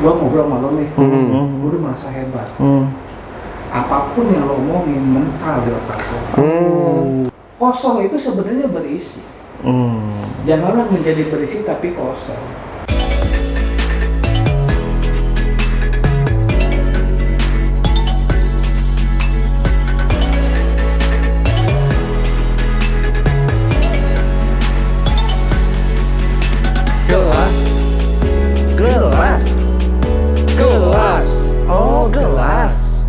Gua ngobrol sama lo nih, gua udah merasa hebat. Apapun yang lo omongin mental di otak lo. Kosong itu sebenarnya berisi. Janganlah menjadi berisi tapi kosong. Gelas, oh gelas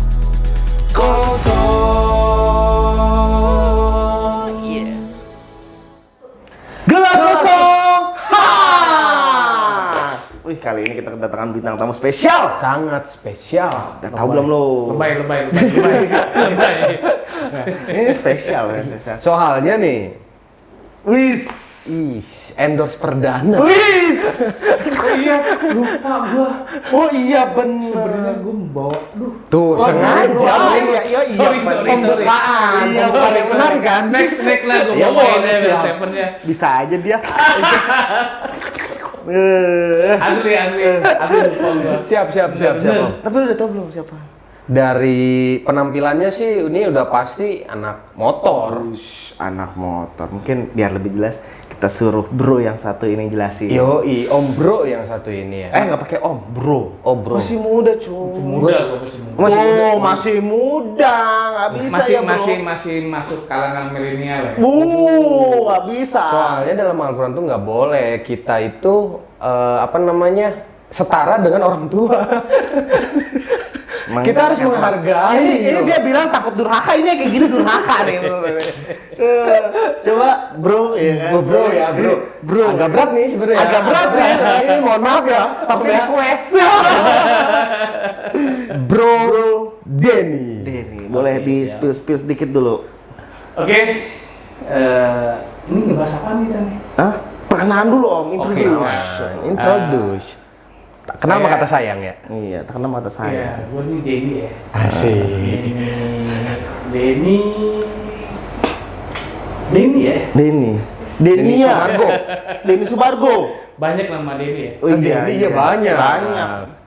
kosong, gelas kosong, ha! Wih, kali ini kita kedatangan bintang tamu spesial, sangat spesial. udah tahu belum lo? Lebay. Ini spesial ya, spesial. Soalnya nih, endorse perdana. Oh iya, lupa gua. Oh iya bener. Sebenarnya gua membawa, Tuh, sengaja. Iya. Sorry. Pembukaan. Iya, bukan yang menarik kan? Next lah gua Ya, bawain boleh, ya siap. Seven-nya. Bisa aja dia. Asli lupa gua. Siap. Bener. Tapi udah tahu belum siapa? Dari penampilannya sih, ini udah pasti anak motor. Anak motor. Mungkin biar lebih jelas kita suruh bro yang satu ini jelasin. Yoi, Om Bro yang satu ini ya. Nggak pakai om, bro. Oh bro. Masih muda cuy. Muda gua masih muda. Masih muda, nggak bisa ya bro. Masih masuk kalangan milenial ya. Nggak bisa. Soalnya dalam Al-Quran tuh nggak boleh kita itu setara dengan orang tua. Kita harus menghargai. Ini dia bilang takut durhaka, ini kayak gini durhaka nih. Coba bro, ya kan? Bro. Agak berat nih sebenarnya. Agak berat sih. Ini mohon maaf ya. Tapi request. Bro Denny. Boleh di spill sedikit dulu. Oke. Ini ngebahas apa nih nih? Hah? Perkenalan dulu om, Introduce. Kenal sama kata sayang ya? Iya, terkenal mata Iya, saya. gue nih Denny ya. Asik. Denny ya. Denny Subargo. Banyak nama Denny ya. Oh Iya, banyak.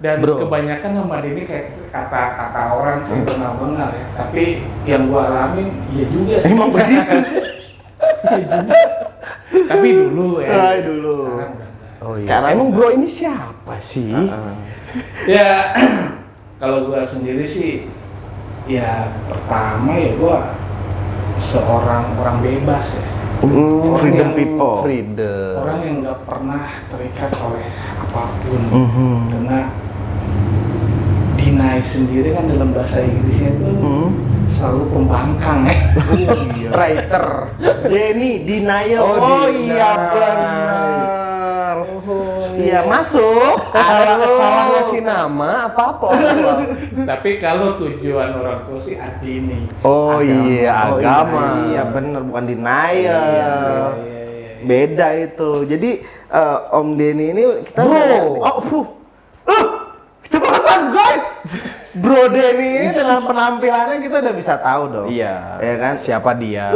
Dan Bro. kebanyakan nama Denny kayak kata orang sih benar-benar ya. Tapi yang gue alamin iya juga sih. Emang begitu. Tapi dulu ya. Dulu. Sekarang udah enggak. Oh iya. Sekarang Emang bro ini siapa sih? Ya kalau gue sendiri sih ya pertama ya gue seorang orang bebas ya. Freedom people. Freedom. Orang yang nggak pernah terikat oleh apapun. Karena deny sendiri kan dalam bahasa Inggrisnya itu selalu pembangkang ya. Writer. Denny, denial. Oh, Iya deny. benar. Iya masuk. Salah ngasih nama apa? Tapi kalau tujuan orang tua sih Adini. Oh iya, agama. Iya benar, bukan denial. Iya. Beda itu. Jadi Om Denny ini kita kecepatan guys. Bro Denny ini dengan penampilannya kita udah bisa tahu dong. Iya. Ya kan? Siapa dia?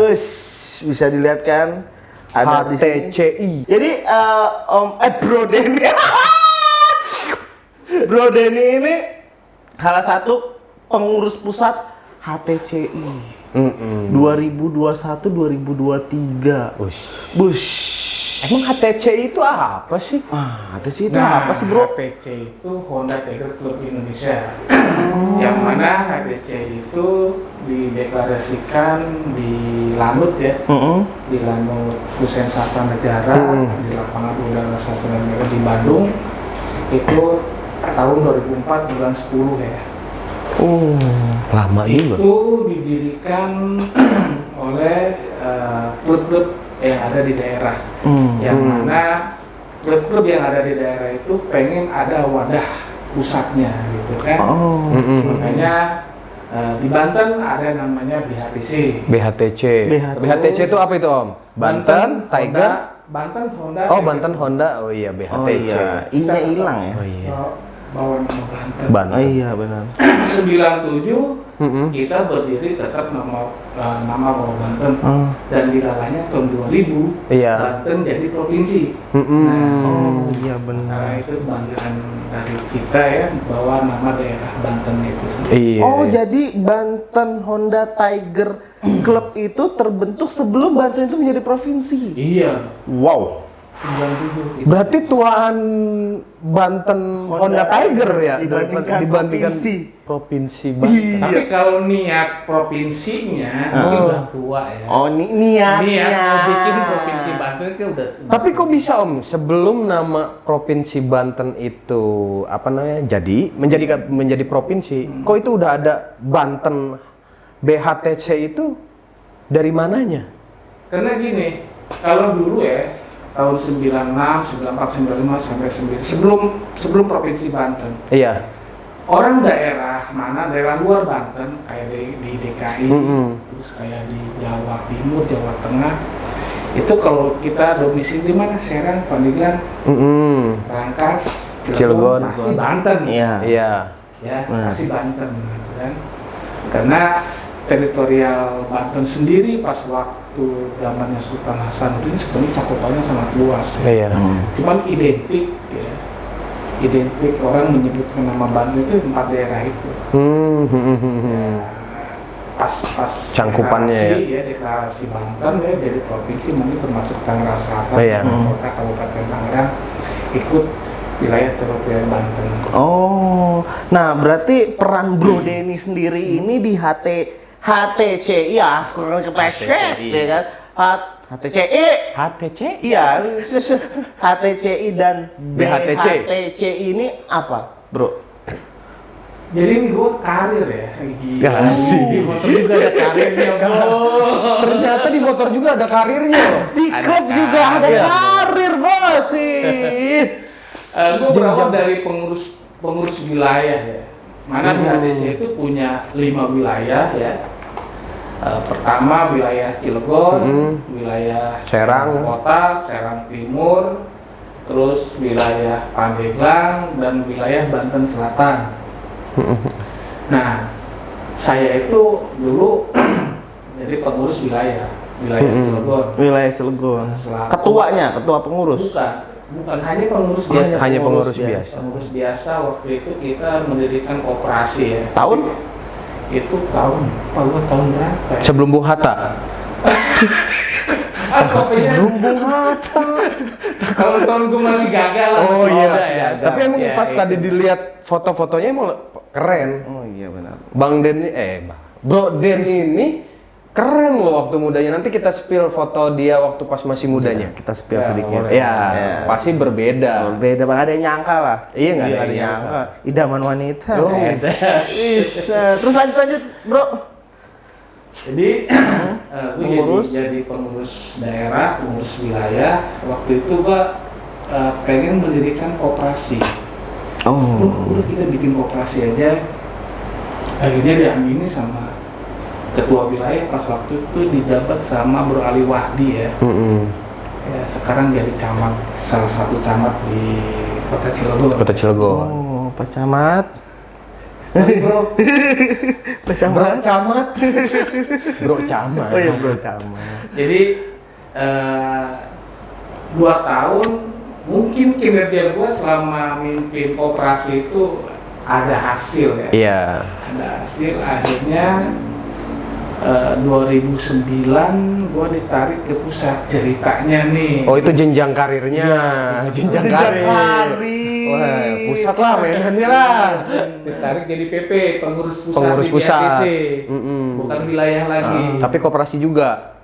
Bisa dilihat kan? Ada di sini. HTCI. Jadi Bro Denny. Bro Denny ini salah satu pengurus pusat HTCI. 2021-2023. Bush. Emang HTCI itu apa sih? HTCI itu apa sih bro? HTC itu Honda Tiger Club Indonesia. Yang mana HTC itu dideklarasikan di Lanut ya. Di Lanut Hussein Sastra Negara di lapangan Udara Sastra Negara di Bandung itu tahun 2004 bulan 10 ya. Lama juga. Itu didirikan oleh klub-klub yang ada di daerah. Yang mana klub-klub yang ada di daerah itu pengen ada wadah pusatnya gitu kan. Makanya di Banten ada namanya BHTC. BHTC. BHTC itu apa itu Om? Banten, Tiger. Banten Honda. Oh Banten Honda. Oh iya BHTC. I-nya hilang ya. Oh iya. Bawa nama Banten. Banten. Oh iya benar. 97 kita berdiri tetap nama Bawah Banten dan dilalanya tahun 2000 Iya. Banten jadi provinsi. Oh iya benar. Nah itu kebanggaan dari kita ya, bawa nama daerah Banten itu sendiri. Iya. Oh, jadi Banten Honda Tiger Club itu terbentuk sebelum Banten itu menjadi provinsi. Iya, Wow. 97. Berarti tuaan Banten Honda Tiger ya dibandingkan provinsi Banten. Tapi kalau niat provinsinya mungkin udah tua ya. Oh, niatnya. Niat mau bikin provinsi Banten itu udah. Tapi kok bisa Om, sebelum nama provinsi Banten itu apa namanya jadi menjadi provinsi, kok itu udah ada Banten BHTC itu dari mananya? Karena gini, kalau dulu ya tahun 96, 94, 95 sampai 9 sebelum provinsi Banten. Iya. Orang daerah mana, daerah luar Banten kayak di DKI, terus kayak di Jawa Timur, Jawa Tengah, itu kalau kita domisili di mana, Serang, Pandeglang, Rangkas, Cilegon, pasti Banten. Iya. Iya. Ya, pasti Banten gitu kan. Karena teritorial Banten sendiri pas waktu zamannya Sultan Hasanuddin sebenarnya cakupannya sangat luas. Ya. Iya. Cuman identik ya. Identik orang menyebutkan nama Banten itu 4 daerah itu. Ya, pas Cangkupannya deklarasi Banten ya jadi provinsi mungkin termasuk Tangerang Selatan, Iya. kota Kabupaten Tangerang ikut wilayah teritorial Banten. Oh, nah berarti peran Bro Denny sendiri ini di HTCI ya, kurang kepesek, ya kan? HTCI, HTC? iya, HTCI dan BHTC. BHTCI ini apa, Bro? Jadi ini gue karir ya, gila. Asik. Di motor juga ada karirnya, bos. Ternyata di motor juga ada karirnya loh. Di klub juga ada karir, bos sih. Gue berawal dari pengurus wilayah ya. Mana BHTC itu punya 5 wilayah ya. Pertama wilayah Cilegon, wilayah Serang. Kota, Serang Timur, terus wilayah Pandeglang dan wilayah Banten Selatan. Nah, saya itu dulu jadi pengurus wilayah Cilegon. Wilayah Cilegon. Ketuanya, ketua pengurus. Bukan hanya pengurus biasa. Hanya pengurus biasa. Pengurus biasa waktu itu kita mendirikan koperasi ya. Tahun? Itu tahun berapa ya? Sebelum Bung Hatta. Pokoknya Bung Hatta. kalau tahun gue masih gagal lah. Oh masih iya. muda ya. Tapi emang Ya, pas itu. tadi dilihat foto-fotonya emang keren. Oh iya benar. Bang Denny, Bro Denny ini keren loh waktu mudanya. Nanti kita spill foto dia waktu pas masih mudanya. Kita spill sedikit. Ya, pasti berbeda. Beda banget, ada yang nyangka lah. Iya, nggak ada yang nyangka. Idaman wanita. Oh. Terus lanjut, Bro. Jadi gue jadi pengurus daerah, pengurus wilayah. Waktu itu gue pengen mendirikan koperasi. Udah kita bikin koperasi aja. Akhirnya diamini sama ketua wilayah pas waktu itu dijabat sama Bro Ali Wahdi ya. Ya sekarang jadi camat, salah satu camat di Kota Cilegon. Kota Cilegon. Oh, Pak Camat. Bro, Pak Camat. Camat. Bro Camat. Oh iya, Bro Camat. jadi 2 tahun mungkin kinerja gue selama mimpin koperasi itu ada hasil ya. Iya. Ada hasil akhirnya 2009 gua ditarik ke pusat ceritanya nih. Oh itu jenjang karirnya. Jenjang karir. Wah, pusat lah mainannya lah. Ditarik jadi PP, pengurus pusat. Pengurus di pusat. BHTC. Bukan wilayah lagi. Tapi koperasi juga.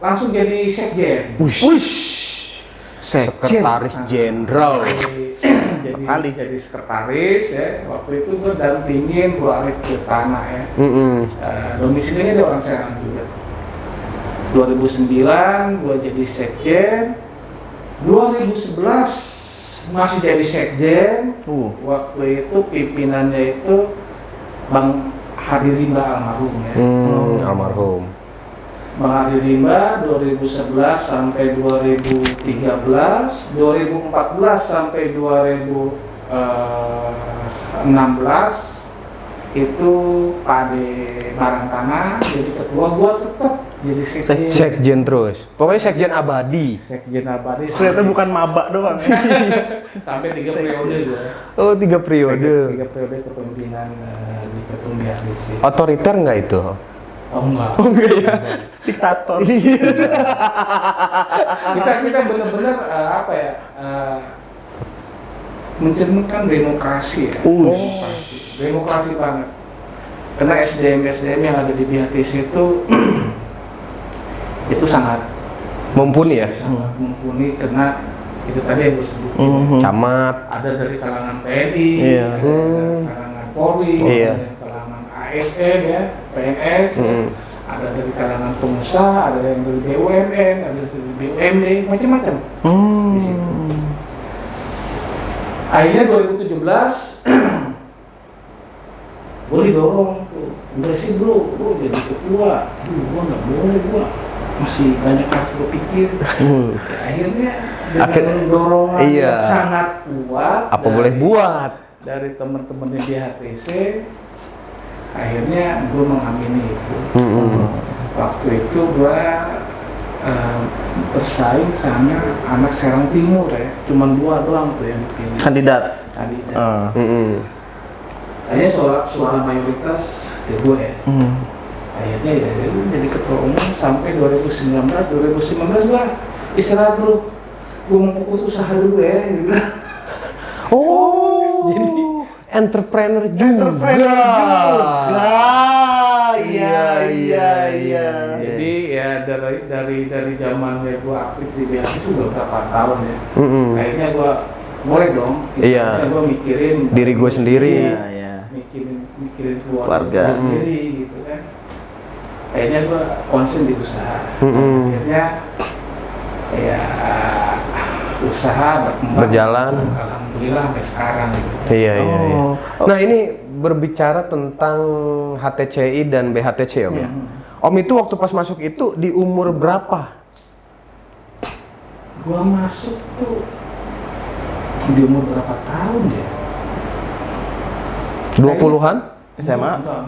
Langsung jadi sekjen. Sekretaris Jenderal. Jadi sekretaris ya. Waktu itu gua dampingin Bro Arif Tirtana ya. Domisilinya dia orang Serang juga. 2009 gua jadi sekjen. 2011 masih jadi sekjen. Waktu itu pimpinannya itu Bang Hadi Rimba almarhum ya. Almarhum. Bang Hadi Rimba 2011 sampai 2013, 2014 sampai 2016 itu Pak Ade Barang Tanah jadi ketua. Gua tetap jadi sekjen. Sekjen terus. Pokoknya sekjen abadi. Sekjen abadi. Ternyata bukan maba doang. Sampai 3 periode gue. Oh, 3 periode. 3 periode kepemimpinan di Ketum BHTC. Otoriter nggak itu? Oh enggak. Oh enggak ya. Diktator. kita benar-benar apa ya? Mencerminkan demokrasi ya. Demokrasi banget. Karena SDM yang ada di BHTC itu sangat Mumpuni ya. sangat mumpuni karena itu tadi yang gue sebutin. Camat. Ada dari kalangan TNI, Iya. ada dari kalangan Polri, Iya. ada dari kalangan ASN ya, PNS, ada dari kalangan pengusaha, ada yang dari BUMN, ada dari BUMD, macam-macam di situ. Akhirnya 2017 gue didorong tuh, udah sih bro jadi ketua, gue nggak boleh, gue masih banyak harus gue pikir. Ya, akhirnya dengan dorongan Iya. yang sangat kuat Apa boleh buat? dari teman-teman di BHTC, akhirnya gue mengamini itu. Waktu itu gue bersaing sama anak Serang Timur ya, cuman 2 doang tuh yang dipilih Kandidat. kandidat. Akhirnya suara mayoritas ke gue ya. Akhirnya ya jadi ketua umum sampai 2019 gue istirahat dulu, gue mau fokus usaha dulu ya gitu. Oh, jadi entrepreneur juga. Iya. Jadi ya dari zamannya gue aktif di BHT sudah berapa tahun ya. Akhirnya gue boleh dong. Iya. Gue mikirin Diri gue sendiri. Iya. mikirin Keluarga. keluarga sendiri gitu kan. Akhirnya gue konsen di usaha. Akhirnya ya usaha berkembang. Berjalan. Alhamdulillah sampai sekarang gitu. Iya. Oh. Nah, ini berbicara tentang HTCI dan BHTC Om ya. Om itu waktu pas masuk itu di umur berapa? Gua masuk tuh di umur berapa tahun ya? 20-an? SMA? Enggak.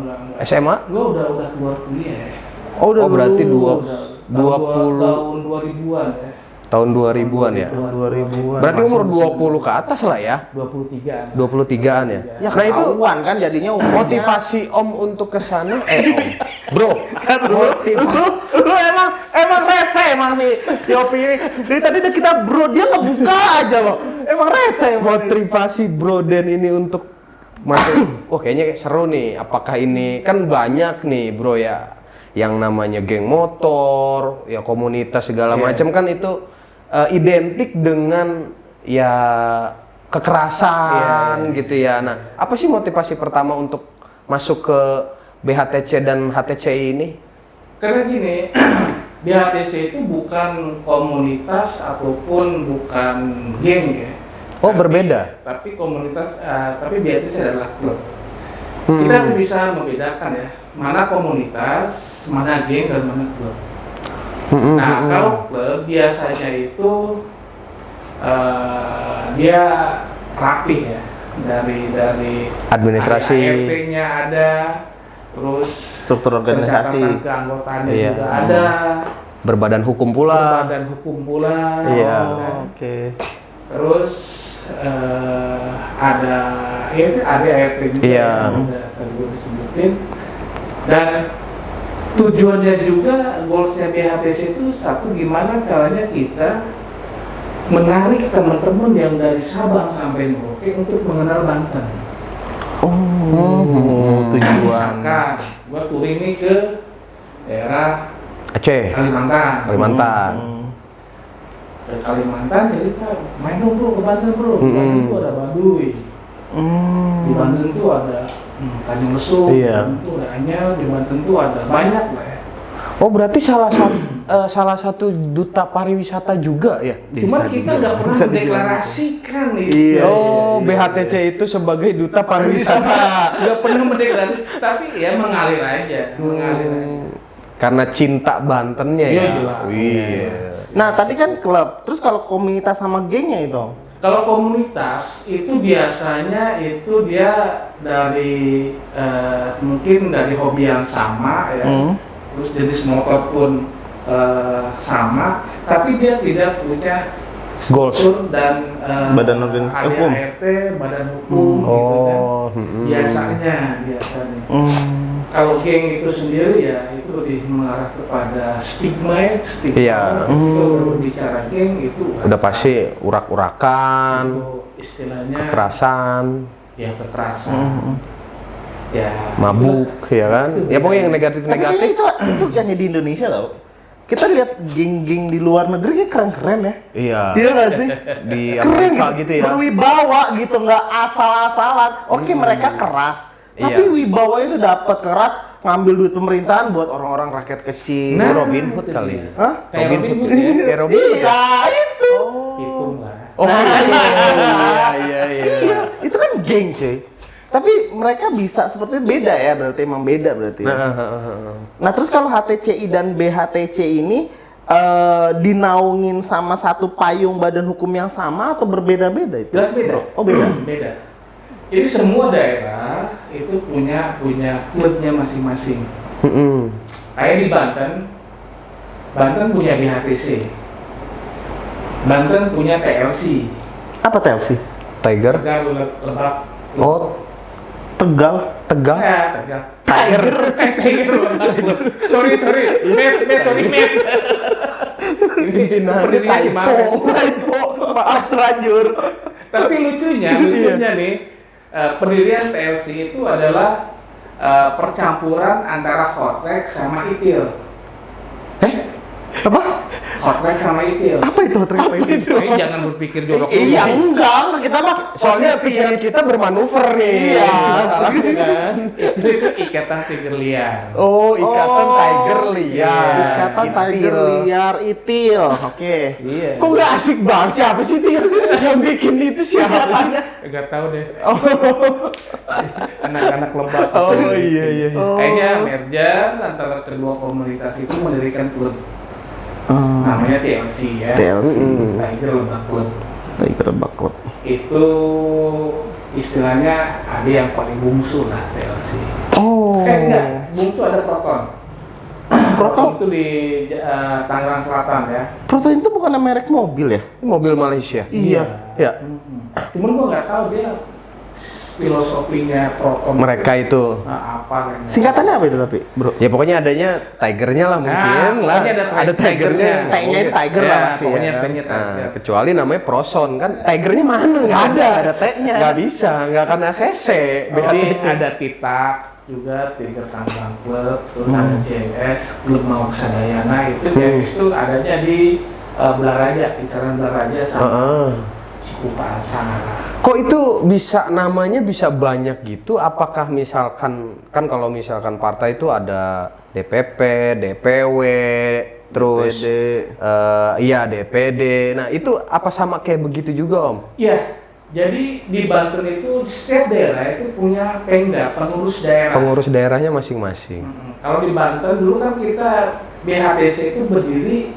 SMA? Gua udah keluar kuliah ya. Oh, udah Oh, berarti lulus. 20 tahun 2000-an ya. tahun 2000-an ya. 2000-an. Berarti umur 20 ke atas lah ya. 23-an. 23-an ya. Ya, Nah, itu ketahuan kan jadinya umurnya. motivasi Om untuk ke sana Om. Bro, Kan lu emang rese emang si Yopi ini. Dari tadi udah kita bro, dia ngebuka aja loh. Emang rese emang. motivasi Bro Den ini untuk masuk. Wah, kayaknya seru nih. Apakah ini kan banyak nih, Bro ya, yang namanya geng motor, ya komunitas segala macam kan itu identik dengan ya kekerasan gitu ya. Nah, apa sih motivasi pertama untuk masuk ke BHTC dan HTCI ini? Karena gini, BHTC itu bukan komunitas ataupun bukan geng ya. Oh, berbeda. Tapi komunitas, tapi BHTC adalah klub. Kita harus bisa membedakan ya, mana komunitas, mana geng, dan mana klub. Nah, kalau klub biasanya itu dia rapih ya, dari Administrasi. ART-nya ada, terus Struktur organisasi. pencatatan keanggotaannya Iya. juga ada, Berbadan hukum pula. badan hukum pula, Iya. kan. Oke. Terus ada ya itu ada ART juga Iya. yang udah tadi gue disebutin, dan tujuannya juga goalsnya BHTC itu satu, gimana caranya kita menarik teman-teman yang dari Sabang sampai Merauke untuk mengenal Banten. Tujuan. Misalkan gue touring nih ke daerah Aceh, Kalimantan. Ke Kalimantan cerita, main dong bro ke Banten bro. Di Banten tuh ada Baduy. Di Banten tuh ada Tanjung Lesung. Iya. Di Banten tuh ada Anyar. Di Banten tuh ada banyak lah ya. Oh, berarti salah satu duta pariwisata juga ya? Cuman kita nggak pernah bisa dibilang mendeklarasikan itu. Iya. Oh, BHTC itu sebagai duta pariwisata. Nggak pernah mendeklarasikan, tapi ya mengalir aja. Mengalir aja. Karena cinta Bantennya Iya, ya. jelas. Iya. Nah, tadi kan klub. Terus kalau komunitas sama gengnya itu? Kalau komunitas itu biasanya itu dia dari mungkin dari hobi yang sama ya. terus jenis motor pun sama, tapi dia tidak punya Goals. struktur dan Badan organisasi hukum. ADART, badan hukum gitu kan. Oh, Biasanya. Kalau geng itu sendiri ya itu lebih mengarah kepada stigma ya, stigma. Iya. Itu bicara geng itu udah pasti urak-urakan, itu istilahnya kekerasan, ya kekerasan. Ya mabuk, ya kan? Ya pokoknya yang Tapi negatif-negatif. kayaknya itu hanya di Indonesia loh. Kita lihat geng-geng di luar negeri kayak keren-keren ya. Iya. Iya nggak sih? Di Keren Amerika gitu, gitu ya. berwibawa gitu, nggak asal-asalan. Oke, mereka keras, tapi Iya. wibawa itu dapat keras, ngambil duit pemerintahan buat orang-orang rakyat kecil. Nah, Robin Hood kali. Hah? Kayak Robin Robin Hood. Hood ya. Kayak Robin Hood. Iya, itu. itu enggak. Oh iya. Iya, itu kan geng, cuy. Tapi mereka bisa seperti itu, beda ya, berarti emang beda berarti. Ya. Nah, terus kalau HTCI dan BHTC ini dinaungin sama satu payung badan hukum yang sama atau berbeda-beda itu? Jelas beda. Oh, beda. Beda. Jadi semua daerah itu punya klubnya masing-masing. Kayak di Banten punya BHTC. Banten punya TLC. Apa TLC? Tiger. Tegal Lebak. Oh, Tegal. Tegal. Tegal. Tiger. Sorry. Sorry. Ini pendirinya si Marco. Maaf terlanjur. Tapi lucunya nih, pendirian TLC itu adalah percampuran antara Hotrek sama Itil. Apa? Hotrek sama Itil. Apa itu hotrek apa itu? Jangan berpikir jorok. Iya, enggak, kita mah Soalnya pikiran kita bermanuver nih. Iya. Masalahnya kan. Itu ikatan tiger liar. Oh, ikatan tiger liar. Ikatan tiger liar Itil. Oke. Iya. Kok nggak asik banget? Siapa sih itu yang bikin itu siapa sih? Gak tahu deh. Anak-anak Lebak. Oh iya. Kayaknya merger antara kedua komunitas itu mendirikan klub. Namanya TLC ya. TLC. Tiger Lebak Club. Tiger Lebak Club. Itu istilahnya ada yang paling bungsu lah TLC. Oh. Enggak, bungsu ada Proton. Proton itu di Tangerang Selatan ya. Proton itu bukan merek mobil ya? Mobil Malaysia. Iya. Ya. Cuman gua nggak tahu dia filosofinya Proton. Mereka itu. Apa kayaknya. Singkatannya apa itu tapi, Bro? Ya pokoknya adanya tigernya lah mungkin lah. pokoknya ada tigernya. T-nya itu tiger lah masih Pokoknya ya. T-nya Nah, Tiger. kecuali namanya Proson kan. Tigernya mana? Nggak ada. Ada T-nya. Nggak bisa. Nggak akan ACC. Jadi ada Titak juga, Tiger Tambang Club, terus ada JS, Klub Mawak Sadayana itu JS itu adanya di Belaraja, kisaran Belaraja sama Cikupasar. Kok itu bisa namanya bisa banyak gitu? Apakah misalkan kan kalau misalkan partai itu ada DPP, DPW, terus iya DPD. Nah itu apa sama kayak begitu juga Om? Iya, jadi di Banten itu setiap daerah itu punya Pemda, pengurus daerah. Pengurus daerahnya masing-masing. Kalau di Banten dulu kan kita BHTC itu berdiri,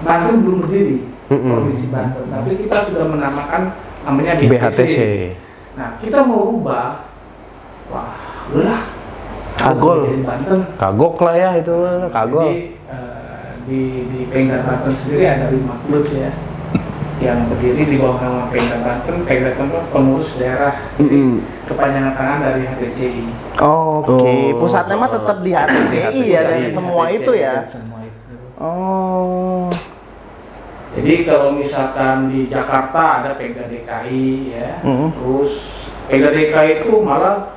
Banten belum berdiri, provinsi Banten. Tapi kita sudah menamakan namanya BHTC. Nah, kita mau rubah, wah, udahlah. Kagol. Jadi Banten. Kagok lah ya itu mah, kagol. Jadi di Pemda Banten sendiri ada 5 klub ya, yang berdiri di bawah nama Pemda Banten. Pemda Banten pengurus daerah, kepanjangan tangan dari HTCI. Oke, pusatnya mah tetap di HTCI ya dan semua HTCI itu ya. dan semua itu. Oh. Jadi kalau misalkan di Jakarta ada Pemda DKI ya, terus Pemda DKI itu malah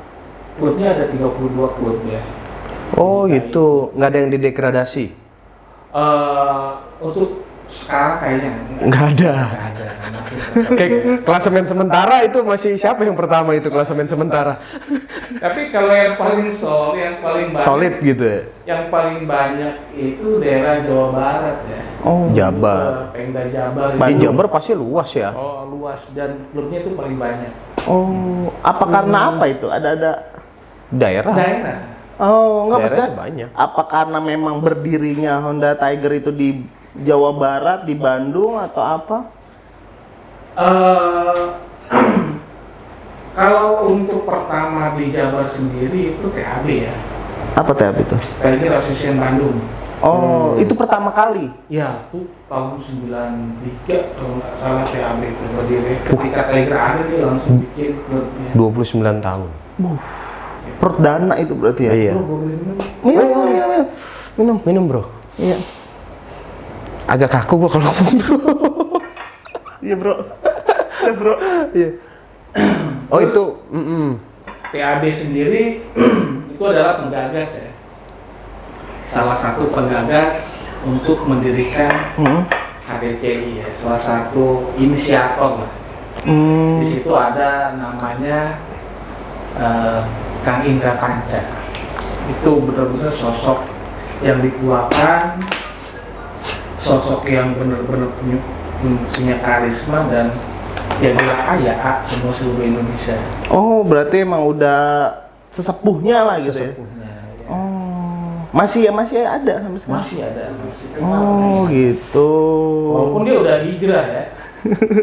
klubnya ada 32 klub ya. Oh gitu, nggak ada yang didegradasi? Untuk sekarang kayaknya Nggak ada. Nggak ada. Kayak klasemen sementara itu masih siapa yang pertama itu klasemen sementara? Tapi kalau yang paling banyak, Solid gitu ya? yang paling banyak itu daerah Jawa Barat ya. Oh. Jabar. Pemda Jabar. Di Jabar pasti luas ya? Oh luas dan klubnya itu paling banyak. Oh, apa karena apa itu? Ada Daerah? Daerah. Oh, enggak maksudnya. Daerahnya banyak. Apa karena memang berdirinya Honda Tiger itu di Jawa Barat, di Bandung atau apa? Kalau untuk pertama di Jabar sendiri itu TAB ya. Apa TAB itu? Tiger Association Bandung. Oh, itu pertama kali. Ya, itu tahun 93 kalau nggak salah TAB itu berdiri. Ketika Tiger ada dia langsung bikin klubnya. 29 tahun. Perdana itu berarti ya? Iya. Bro, gua boleh minum? Minum. Bro. Iya. Agak kaku gua kalau ngomong, Bro. Iya, Bro. Iya, Bro. Iya. Oh, itu TAB sendiri itu adalah penggagas ya. Salah satu penggagas untuk mendirikan HTCI ya, salah satu inisiator lah. Di situ ada namanya Kang Indra Panca. Itu benar-benar sosok yang dituakan, sosok yang benar-benar punya karisma dan yang kaya semua seluruh Indonesia. Oh, berarti emang udah sesepuhnya lah gitu ya? Sesepuhnya, ya. Oh, masih ada sampai sekarang? Masih ada, masih. Oh, gitu. Walaupun dia udah hijrah ya.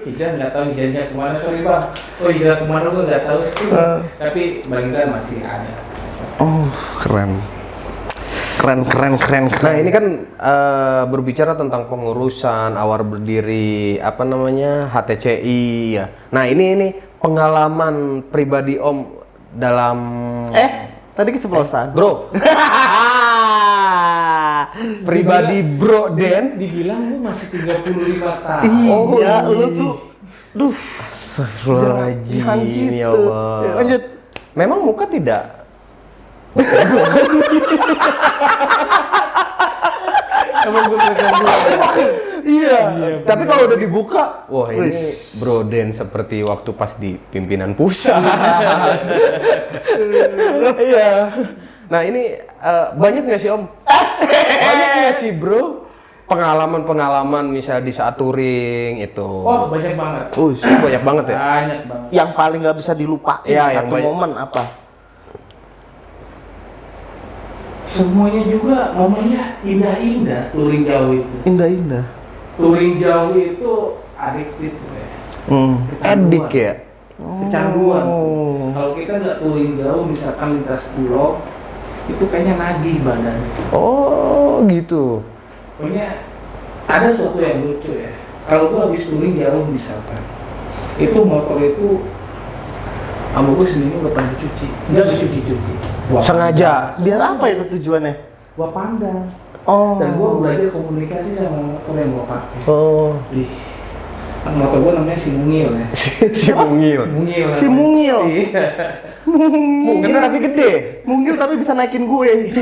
Hijrah nggak tahu hijrahnya kemana, sorry bang. Oh hijrah kemana gue nggak tahu sih. Tapi Bang Indra masih ada. Oh, keren. Nah, ini kan berbicara tentang pengurusan awal berdiri apa namanya HTCI ya. Nah, ini pengalaman pribadi Om dalam Tadi keceplosan. Bro. Pribadi Bro Den Dibilang gue masih 35 tahun. Iya, lu tuh Astagfirullahaladzim, jangan gitu. ya Allah. Ya, lanjut. Memang muka tidak? Emang gue Iya. Tapi kalau udah dibuka, wah ini Bro Den seperti waktu pas di pimpinan pusat. Iya. Nah ini banyak nggak sih Om? Banyak nggak sih Bro? Pengalaman-pengalaman misalnya di saat touring itu. Oh banyak banget. Banyak banget ya? Banyak banget. Yang paling nggak bisa dilupain Iya, yang satu banyak. momen apa? Semuanya juga momennya indah-indah touring jauh itu. Indah-indah. Touring jauh itu adiktif ya. Edik ya? Kecanduan. Kalau kita nggak touring jauh, misalkan lintas pulau, itu kayaknya nagih badan. Oh gitu. Pokoknya ada sesuatu yang lucu ya. Kalau gua habis touring jauh misalkan, itu motor itu sama gua seminggu nggak pernah dicuci, nggak dicuci-cuci. Sengaja. Biar apa itu tujuannya? Gua pandang. Oh. Dan gua belajar komunikasi sama motor yang gua pakai. Oh. Ih, motor gua namanya si Mungil ya. Si Mungil. Mungil. Si namanya. Mungil. Iya. Mungil tapi gede. Mungil tapi bisa naikin gue.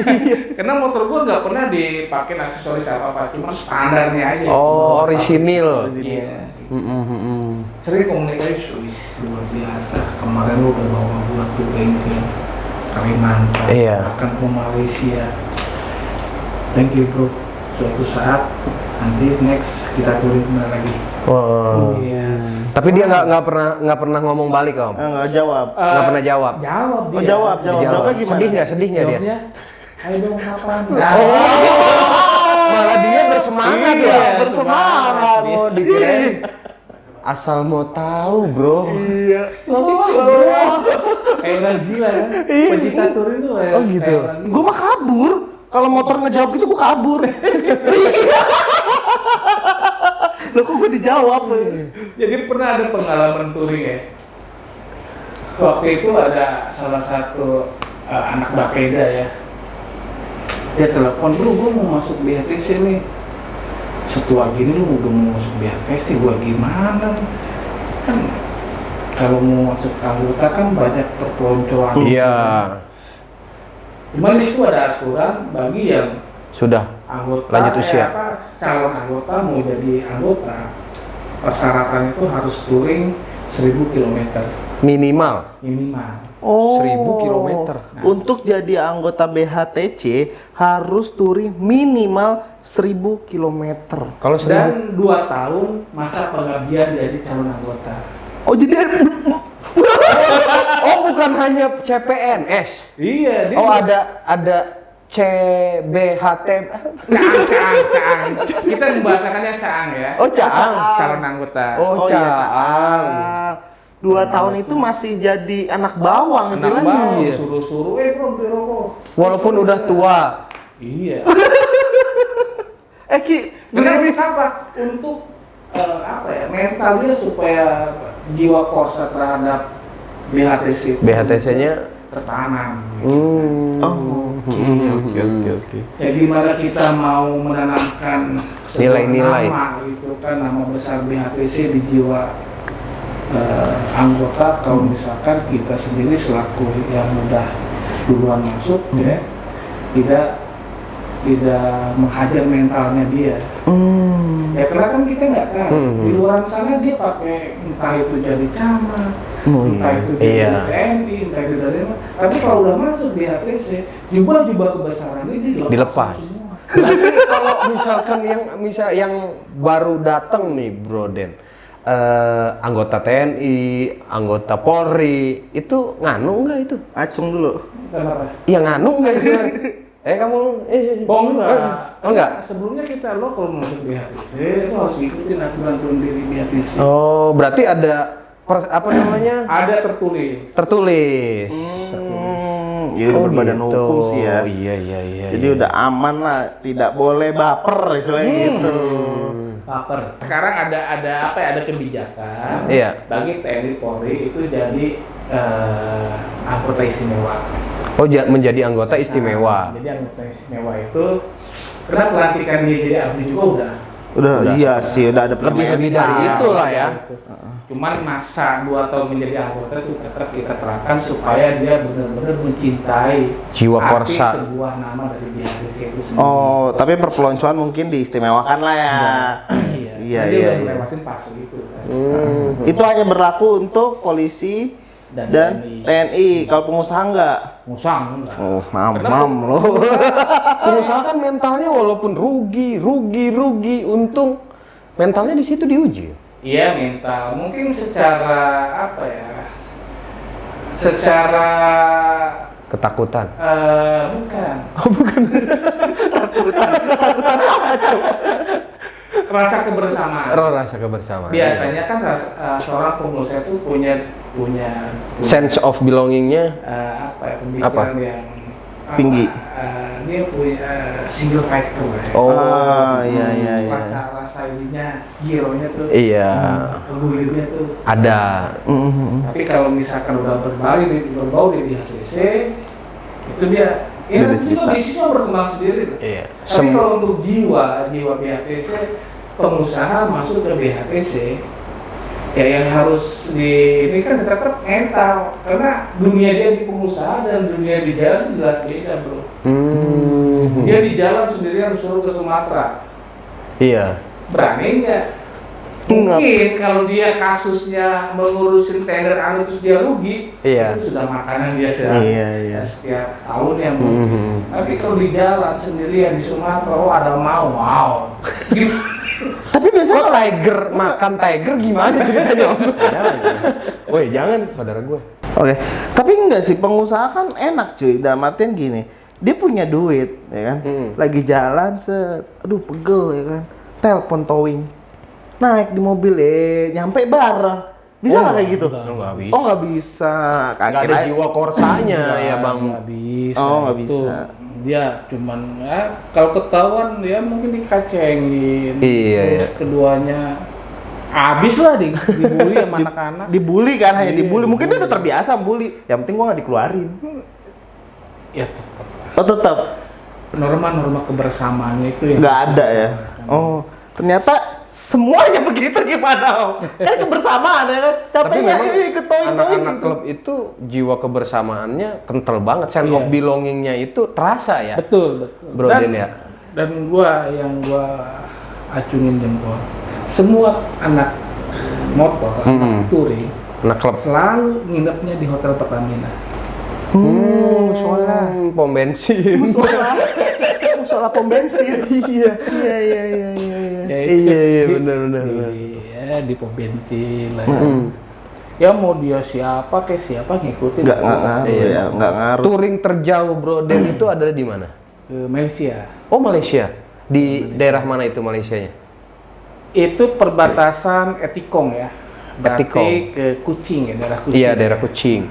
Karena motor gua nggak pernah dipakai aksesoris apa-apa, cuma standarnya aja. Oh, orisinil. Iya. Sering komunikasi, wih, luar biasa. Kemarin lu udah bawa gua touring ke Kalimantan, Iya. bahkan ke Malaysia. Thank you bro. Suatu saat nanti next kita touring kemana lagi? Wow. Yes. Tapi dia nggak pernah ngomong balik Om. Nggak jawab. Nggak pernah jawab. Jawab dia. Oh, jawab. Jawabnya gimana? Sedih nggak dia? Jawabnya, ayo dong kapan? Malah dia bersemangat Iya, ya. bersemangat. Oh, dikirain asal mau tahu bro. Iya. Kayak orang gila kan? Pecinta touring itu kayak Oh, gitu. kayak orang gila. Gue mah kabur. Kalau motor ngejawab gitu gue kabur. Loh kok gue dijawab? Jadi pernah ada pengalaman touring ya. Waktu itu ada salah satu anak Bapeda ya. Dia telepon, bro, gue mau masuk BHTC nih. Setua gini lu udah mau masuk BHTC, gue gimana? Kan kalau mau masuk anggota kan banyak perpeloncoan. Iya. Cuman di situ ada aturan bagi yang Sudah. anggota Lanjut usia. calon anggota mau jadi anggota, persyaratan itu harus touring 1000 km Minimal. minimal. Oh. 1000 kilometer. Untuk jadi anggota BHTC harus touring minimal 1000 kilometer. Kalau 1000. Dan 2 tahun masa pengabdian jadi calon anggota. Oh jadi Oh bukan hanya CPNS. Iya, dia Oh ada CBHT. Caang. Kita membahasakannya caang ya. Oh caang. Calon anggota. Oh, iya, caang. 2 tahun itu masih jadi anak bawang istilahnya. bawang. Iya. Suruh-suruh, bro, beli rokok. Walaupun udah tua. Iya. Ki, Kenapa? Untuk apa ya, mental dia supaya jiwa korsa terhadap BHTC itu BHTC-nya tertanam. Oke. Ya gimana kita mau menanamkan Nilai-nilai. nama gitu kan, nama besar BHTC di jiwa anggota kalau misalkan kita sendiri selaku yang udah duluan masuk ya tidak menghajar mentalnya dia. Ya karena kan kita nggak tahu di luar sana dia pakai entah itu jadi camat, entah itu jadi TNI, entah itu dari mana. Tapi kalau udah masuk di HTC, jubah-jubah kebesaran ini Dilepas. semua. Tapi kalau misalkan yang baru datang nih, Bro Den, anggota TNI, anggota Polri, itu nganu nggak itu? Acung dulu. Kenapa? Iya nganu nggak itu? Kamu enggak? Sebelumnya kita lo kalau mau masuk BHTC, lo harus ikutin aturan diri BHTC. Oh, berarti ada apa namanya? Ada tertulis. Tertulis. Ya udah berbadan gitu. hukum sih ya. Iya. Jadi udah aman lah, tidak boleh baper istilahnya gitu. Baper. Sekarang ada apa ya? Ada kebijakan. Iya. Bagi TNI Polri itu jadi anggota istimewa. Oh, menjadi anggota istimewa. Jadi anggota istimewa itu karena pelantikan dia jadi abri juga Udah iya sih, udah ada lebih dari itulah ya. Cuman masa 2 tahun menjadi anggota itu tetap kita terapkan supaya dia benar-benar mencintai Jiwa arti korsa. sebuah nama dari BHTC itu sendiri. Oh, tapi perpeloncoan mungkin diistimewakan lah ya. Iya. Dia udah melewatin fase itu kan. Itu hanya berlaku untuk polisi dan TNI. Kalau pengusaha enggak? Musang enggak. Oh, mam loh. Pengusaha kan mentalnya walaupun rugi, untung mentalnya di situ diuji. Iya, mental. Mungkin secara apa ya? Secara Ketakutan. bukan. Oh, bukan. Ketakutan apa, Cok? Rasa kebersamaan. Rasa kebersamaan. Biasanya kan seorang pengusaha itu punya Sense of belongingnya apa ya, pemikiran yang tinggi. Dia punya single factor ya. Oh, iya. Rasa ininya, gironya tuh. Iya. Guyurnya tuh. Ada. Tapi kalau misalkan udah berbau di HCC, itu dia Beda nanti juga cerita. bisnisnya berkembang sendiri. Iya. Tapi kalau untuk jiwa BHTC, pengusaha masuk ke BHTC, ya yang harus ini kan tetap mental, karena dunia dia di pengusaha dan dunia di jalan jelas beda, bro. Dia di jalan sendirian suruh ke Sumatera, Iya. berani nggak? Mungkin kalau dia kasusnya mengurusin tender anu terus dia rugi, Iya. itu sudah makanan dia Iya. setiap tahun ya mungkin. Tapi kalau di jalan sendirian di Sumatera, oh ada mau. Tapi biasanya Kok tiger makan tiger gimana ceritanya Om? Woi jangan saudara gue. Oke, tapi enggak sih, pengusaha kan enak cuy, dalam artian gini, dia punya duit, ya kan, lagi jalan aduh pegel ya kan, telepon towing, naik di mobil, nyampe bareng, bisa nggak kayak gitu? Nggak bisa. Oh nggak bisa, Nggak ada jiwa korsanya ya bang. Nggak bisa. Oh, nggak Itu bisa. Dia cuman kalau ketahuan ya mungkin dikacengin. Iya, Terus keduanya habis lah dibully sama anak-anak. Dibully kan, hanya Iya, dibully, mungkin dia dibully. udah terbiasa bully, yang penting gua nggak dikeluarin. Ya tetap. Oh tetap Norma-norma kebersamaannya itu yang nggak ada ya. Oh ternyata semuanya begitu gimana? Kan kebersamaan ya kan, Tapi capeknya memang ikut towing. anak-anak klub itu jiwa kebersamaannya kental banget, sense of belongingnya itu terasa ya. betul. Bro Den ya. Dan yang gua acungin jempol. Semua anak motor, anak touring Anak klub. selalu nginepnya di hotel Pertamina. Musola. Pom bensin. Musola pom bensin. Iya. Ya, Iya, di- benar. Iya, di pom bensin lah. Ya mau dia siapa ngikutin. Nggak ngaruh Iya. ya, nggak ngaruh. Touring terjauh Bro Den itu ada di mana? Ke Malaysia. Oh Malaysia. Di daerah mana itu Malaysianya? Itu perbatasan Etikong ya. berarti Petikong. ke Kucing ya, daerah Kucing. Iya, daerah Kucing.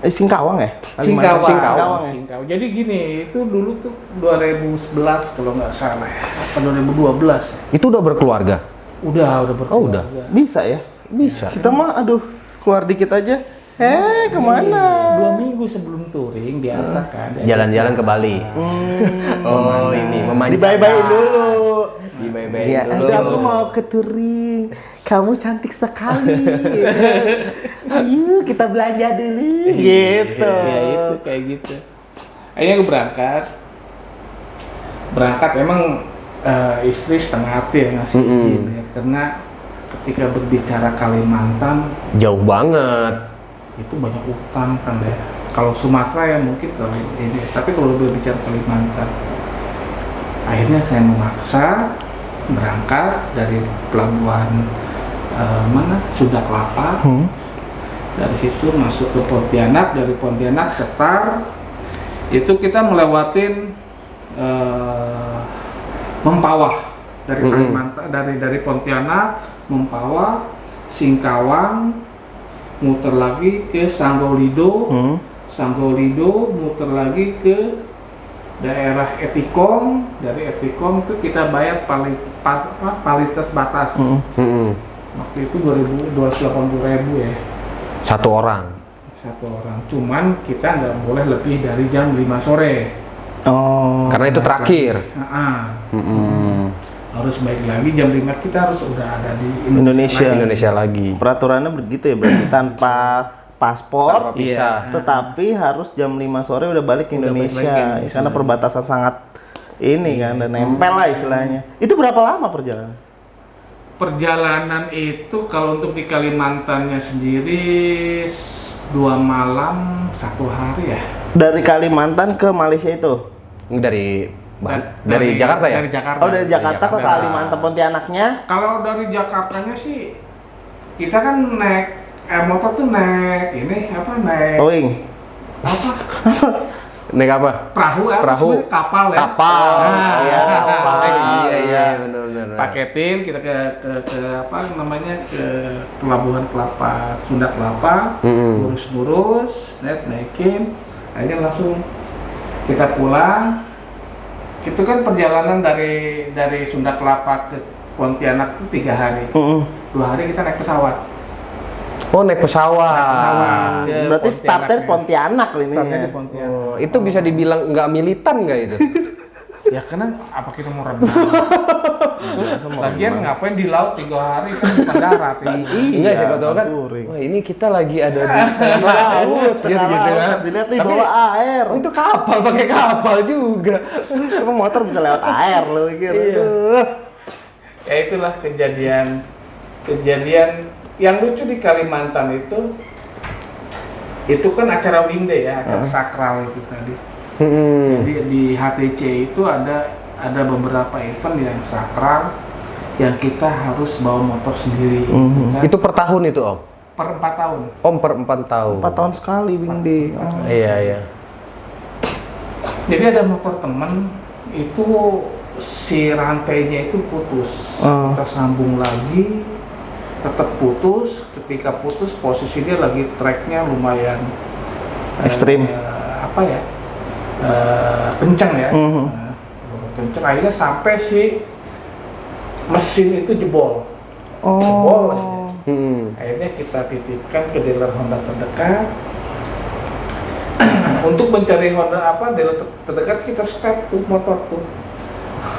Singkawang ya? Singkawang. Singkawang ya? Singkawang. Jadi gini, itu dulu tuh 2011 kalau nggak salah ya, apa 2012 ya. Itu udah berkeluarga? Udah berkeluarga. Oh, udah. Bisa ya? Bisa. Kita mah aduh keluar dikit aja. Kemana? 2 minggu sebelum touring biasa kan. Jalan-jalan ke Bali. Oh, ini memanjakan. Dibayi-bayin dulu. Dibayi-bayin Ya, dulu. aduh aku mau ke touring. Kamu cantik sekali. Ayo kita belanja dulu. Gitu. Ya itu kayak gitu. Akhirnya gue berangkat emang istri setengah hati ya ngasih izin ya, karena ketika berbicara Kalimantan Jauh banget. itu banyak hutan kan ya. Kalau Sumatera ya mungkin kalau ini, tapi kalau berbicara Kalimantan, akhirnya saya memaksa berangkat dari pelabuhan Sunda Kelapa. Dari situ masuk ke Pontianak, dari Pontianak setar itu kita melewatin Mempawah dari Kalimantan, dari Pontianak, Mempawah, Singkawang, muter lagi ke Sanggolido, Sanggolido muter lagi ke daerah Etikong, dari Etikong itu kita bayar palitas batas. Waktu itu 280.000 ya. Satu orang. Cuman kita nggak boleh lebih dari jam 5 sore. Oh. Karena itu terakhir. Harus balik lagi jam 5 kita harus udah ada di Indonesia. Indonesia lagi. Peraturannya begitu ya berarti tanpa paspor, Tanpa visa. tetapi harus jam 5 sore udah balik ke Indonesia. Karena perbatasan sangat ini kan dan nempel lah istilahnya. Itu berapa lama perjalanan? Perjalanan itu kalau untuk di Kalimantannya sendiri 2 malam 1 hari ya. Dari Kalimantan ke Malaysia itu? Dari Jakarta ya? Dari Jakarta. Oh dari Jakarta ke Jakarta. Kalimantan Pontianaknya? Kalau dari Jakartanya sih kita kan naik motor tuh naik Towing. apa Naik apa? perahu Perahu. sebenarnya kapal ya. Kapal. Iya, kapal. Iya, benar. Paketin kita ke pelabuhan Kelapa, Sunda Kelapa, lurus naikin, akhirnya langsung kita pulang. Itu kan perjalanan dari Sunda Kelapa ke Pontianak itu 3 hari. 2 hari kita naik pesawat. Oh, naik pesawat. Ke Berarti Pontianak startnya ya. Pontianak ini. Startnya Ya. di Pontianak. Oh, itu bisa dibilang nggak militan nggak itu? Ya karena apa kita mau renang? Lagian ngapain di laut 3 hari kan bukan darat ya. Enggak sih, kalau kan. touring. Wah, ini kita lagi ada di tengah laut, Tengah gitu kan. laut, dilihat nih Tapi bawa air. itu kapal, pakai kapal juga. Emang motor bisa lewat air lo mikir. Aduh. Ya itulah kejadian yang lucu di Kalimantan itu kan acara Wingday ya, acara sakral itu tadi. Jadi di HTC itu ada beberapa event yang sakral yang kita harus bawa motor sendiri. Gitu kan. Itu per tahun itu, Om? Per 4 tahun. Om, per 4 tahun. 4 tahun sekali Wingday. Oh. Iya. Jadi ada motor temen itu si rantainya itu putus. Kita sambung lagi, tetap putus. Ketika putus posisinya lagi tracknya lumayan Ekstrim. Kencang ya. Kencang akhirnya sampai si mesin itu jebol. Jebol aja. Akhirnya kita titipkan ke dealer Honda terdekat. Untuk mencari dealer terdekat kita step tuh motor tuh.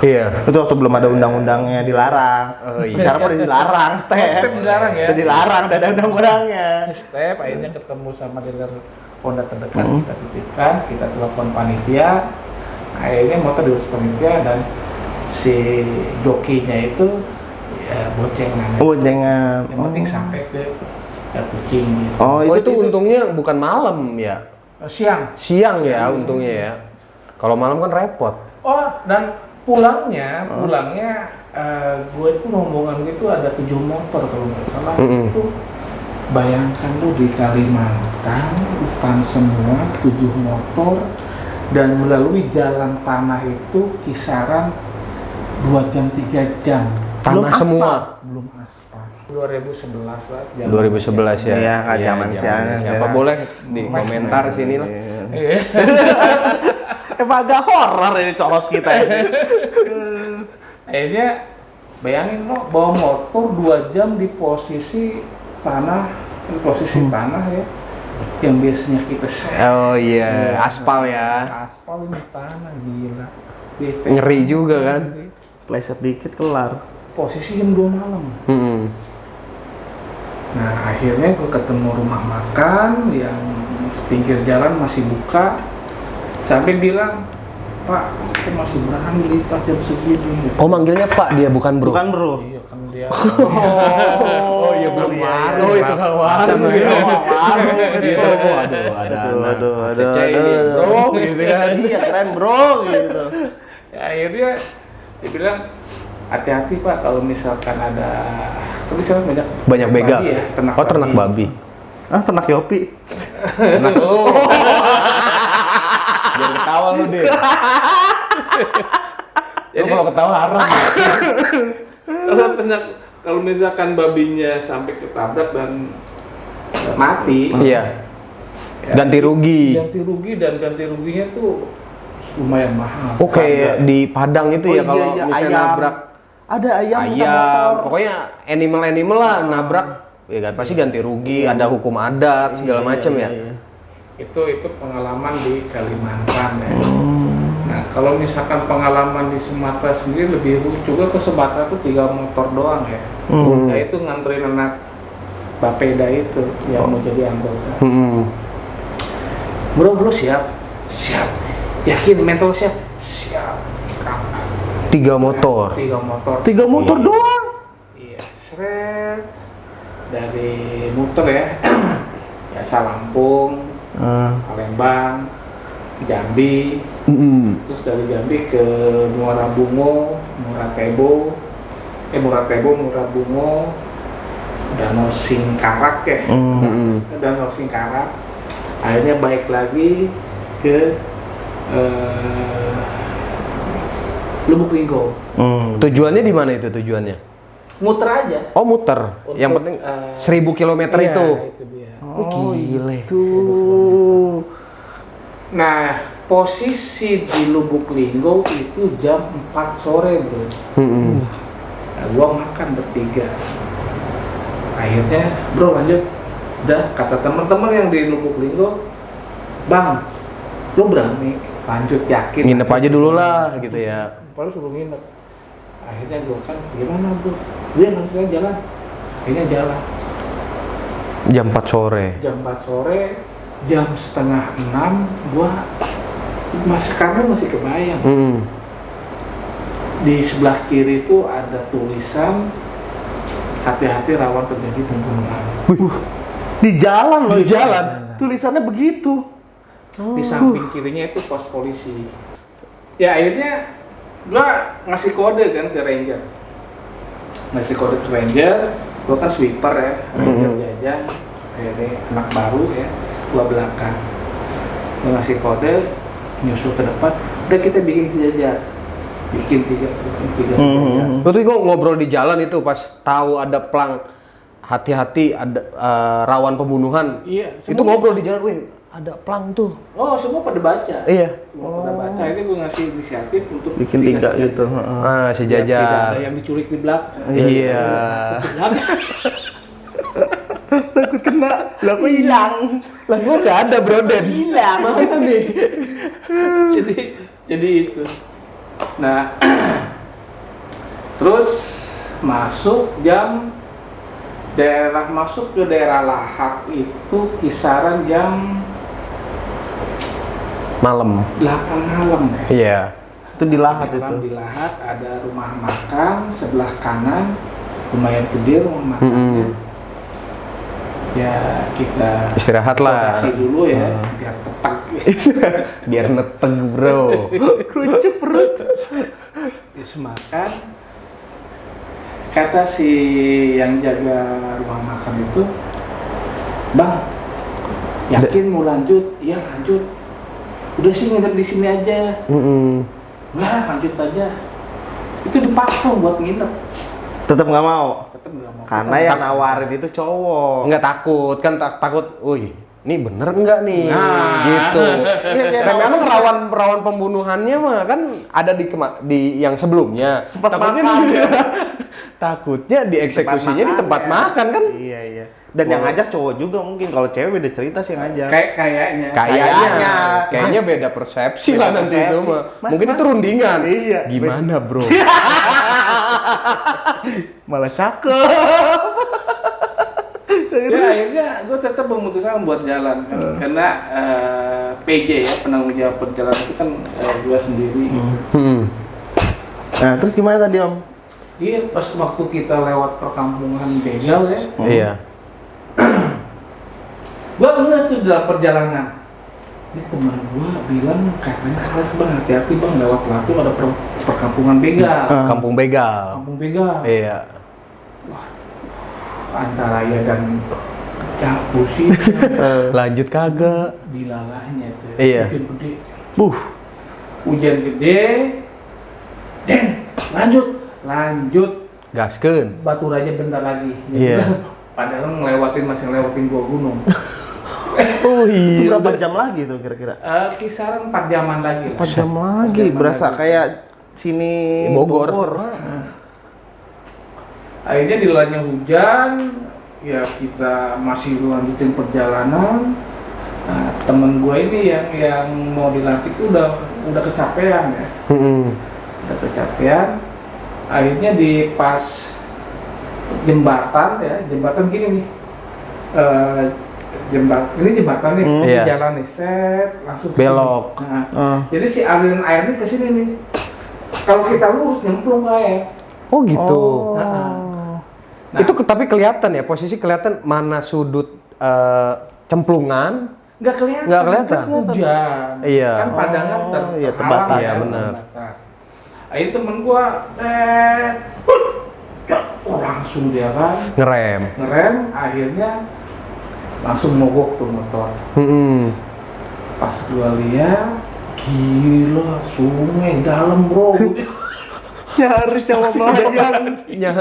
Iya. Itu waktu belum ada undang-undangnya dilarang. Oh, iya. Sekarang udah dilarang, Step dilarang ya. Udah dilarang, udah ada undang-undangnya. Step akhirnya ketemu sama dealer Honda terdekat, kita titipkan, kita telepon panitia. Akhirnya motor diurus panitia dan si jokinya itu ya boncengan. Boncengan. Yang penting sampai ke Kucing gitu. Oh, itu untungnya bukan malam ya. Siang. Siang ya untungnya ya. Kalau malam kan repot. Oh, dan pulangnya gue itu rombongan gue itu ada 7 motor kalau nggak salah. Itu bayangkan tuh di Kalimantan hutan semua 7 motor dan melalui jalan tanah itu kisaran 2 jam 3 jam Tanah aspal. semua. Belum aspal. 2011 lah. 2011 ya. Iya, kan zaman zamannya. siapa. Siapa boleh di komentar sini lah. Emang agak horor ini colos kita ini. Akhirnya bayangin lo bawa motor 2 jam di posisi tanah, tanah ya, yang biasanya kita Oh iya, aspal ya. aspal ini tanah gila. Ngeri juga kan. Pleset dikit kelar. Posisi jam 2 malam. Mm-mm. Nah akhirnya gue ketemu rumah makan yang pinggir jalan masih buka, sampai bilang, Pak, aku masih berani lintas jam segini. Oh manggilnya Pak dia bukan Bro. Bukan bro. Iya kan dia. Oh iya belum warung, itu kan warung. Gitu. Aduh, aduh, bro, gitu kan. Iya keren bro, gitu. Ya, akhirnya dia bilang, hati-hati Pak kalau misalkan ada, tapi saya Banyak begal. babi ya, Ternak babi. Ah, ternak Yopi. Ternak lu. Jangan ketawa lu deh. Jadi kalau ketawa haram. kalau misalkan babinya sampai ketabrak dan mati, Iya. ya, Ganti rugi. ganti rugi dan ganti ruginya tuh lumayan mahal. Oke, di Padang itu ya kalau misalnya ayam. nabrak Ada ayam, bukan ayam, motor. pokoknya animal lah nabrak, ya kan pasti ganti rugi, ada hukum adat segala macam ya. Iya. Itu pengalaman di Kalimantan ya. Nah kalau misalkan pengalaman di Sumatera sendiri lebih lucu juga, ke Sumatera tuh 3 motor doang ya. Nah itu nganterin anak Bapeda itu yang mau jadi anggota. Bro siap? Siap. Yakin mental siap? Siap. 3 motor. 3 motor. 3 motor doang. Iya, seret dari muter ya. Biasa Lampung, Palembang, Jambi, terus dari Jambi ke Muara Bungo, Muara Tebo, Muara Bungo, Danau Singkarak ya, Danau Singkarak. Akhirnya balik lagi ke Lubuk Linggau. Tujuannya di mana itu tujuannya? Muter aja. Oh muter. Untuk, Yang penting 1000 kilometer Iya, itu. dia. Oh gile. Tuh. Nah, posisi di Lubuk Linggau itu jam 4 sore, bro. Nah, gua makan bertiga. Akhirnya, bro lanjut. Udah, kata teman-teman yang di Lubuk Linggau, Bang, lu berani lanjut, yakin? Nginep aja dulu lah gitu ya. Baru suruh nginep. Akhirnya gua kan, gimana bro? Dia langsung jalan. Akhirnya jalan. Jam 4 sore. Jam 4 sore, jam setengah 6, gua masih kebayang. Di sebelah kiri itu ada tulisan, hati-hati rawan terjadi pembunuhan. Di jalan loh. Di jalan? Tulisannya begitu. Di samping kirinya itu pos polisi. Ya akhirnya gua ngasih kode kan ke ranger. Ngasih kode ke ranger, gua kan sweeper ya, ranger jajan, akhirnya anak baru ya, gua belakang. Gua ngasih kode, nyusul ke depan, udah kita bikin sejajar. Bikin tiga sejajar. Lu tuh kok ngobrol di jalan itu pas tahu ada plang hati-hati ada rawan pembunuhan. Iya, Itu ngobrol di jalan, wih ada plang tuh. Oh, semua pada baca. Iya. Semua pada baca. Ini gue ngasih inisiatif untuk Bikin 3 gitu. Ah, Biar tidak sejajar. ada yang diculik di belakang. Iya. Takut kena. Lah kok hilang. Lah gua enggak ada broden. Hilang. Mana nih? jadi itu. Nah, terus masuk masuk ke daerah Lahak itu kisaran jam Malam. 8 malam ya. Iya. Itu di Lahat Malam itu. di Lahak ada rumah makan sebelah kanan, lumayan gede rumah makannya. Ya kita Istirahat lah. lokasi dulu ya, biar tepat. Biar neteng, bro. Kerucuk perut. Terus makan. Kata si yang jaga rumah makan itu, Bang, yakin mau lanjut? Iya lanjut. Udah sih nginep di sini aja. Enggak, lanjut aja. Itu dipaksa buat nginep. Tetap nggak mau. Tetap nggak mau. Karena yang nawarin itu cowok. Nggak takut kan, takut, wih, ini bener nggak nih, Nah. gitu. Iya, Dan memang rawan pembunuhannya mah kan ada di yang sebelumnya. Tempat Takutnya makan. takutnya dieksekusinya di tempat makan kan? Iya, iya. Dan yang ngajak cowok juga mungkin. Kalau cewek beda cerita sih yang ngajak. Kayaknya. Kayaknya beda persepsi lah nanti itu persepsi. mah. Mas, Mungkin mas. itu rundingan. Iya. Gimana bro? Malah cakep. Ya akhirnya gue tetap memutuskan buat jalan kan. Karena PJ ya, penanggung jawab perjalanan itu kan gue sendiri. Nah, terus gimana tadi Om? Iya, pas waktu kita lewat perkampungan begal ya, Iya. gue ngeliat tuh dalam perjalanan. Ini teman gue bilang katanya bang hati-hati bang lewat Latu ada perkampungan begal. Kampung begal. Kampung begal. Iya. Antara ya dan jatuh sih. Lanjut kagak. Dilalahnya tuh. Iya. Hujan gede. Hujan gede. Den, lanjut. Gaskeun. Batu Raja bentar lagi. Iya. Padahal masih ngelewatin 2 gunung. Oh Itu iya. berapa jam lagi tuh kira-kira? Kisaran 4 jaman lagi. 4 jam lagi, berasa kayak sini Bogor. Akhirnya dilalahnya hujan, ya kita masih lanjutin perjalanan. Nah, temen gue ini yang mau dilantik tuh udah kecapean ya. Udah kecapean. Akhirnya di pas jembatan gini nih. Ini jembatan nih, Iya. jalan nih, set langsung ke Belok. sini. Nah, jadi si aliran air ini ke sini nih. Kalau kita lurus nyemplung ke air. Oh gitu. Nah, Itu tapi kelihatan ya, posisi kelihatan mana sudut cemplungan. nggak kelihatan. Nggak kelihatan. Kan hujan. Iya. Kan pandangan iya, terbatas. Iya, benar. Terbatas. Akhirnya temen gua langsung dia kan ngerem, akhirnya langsung mogok tuh motor. Pas gua lihat, gila sungai dalam bro. Nyaris nyawa melayang. Ya,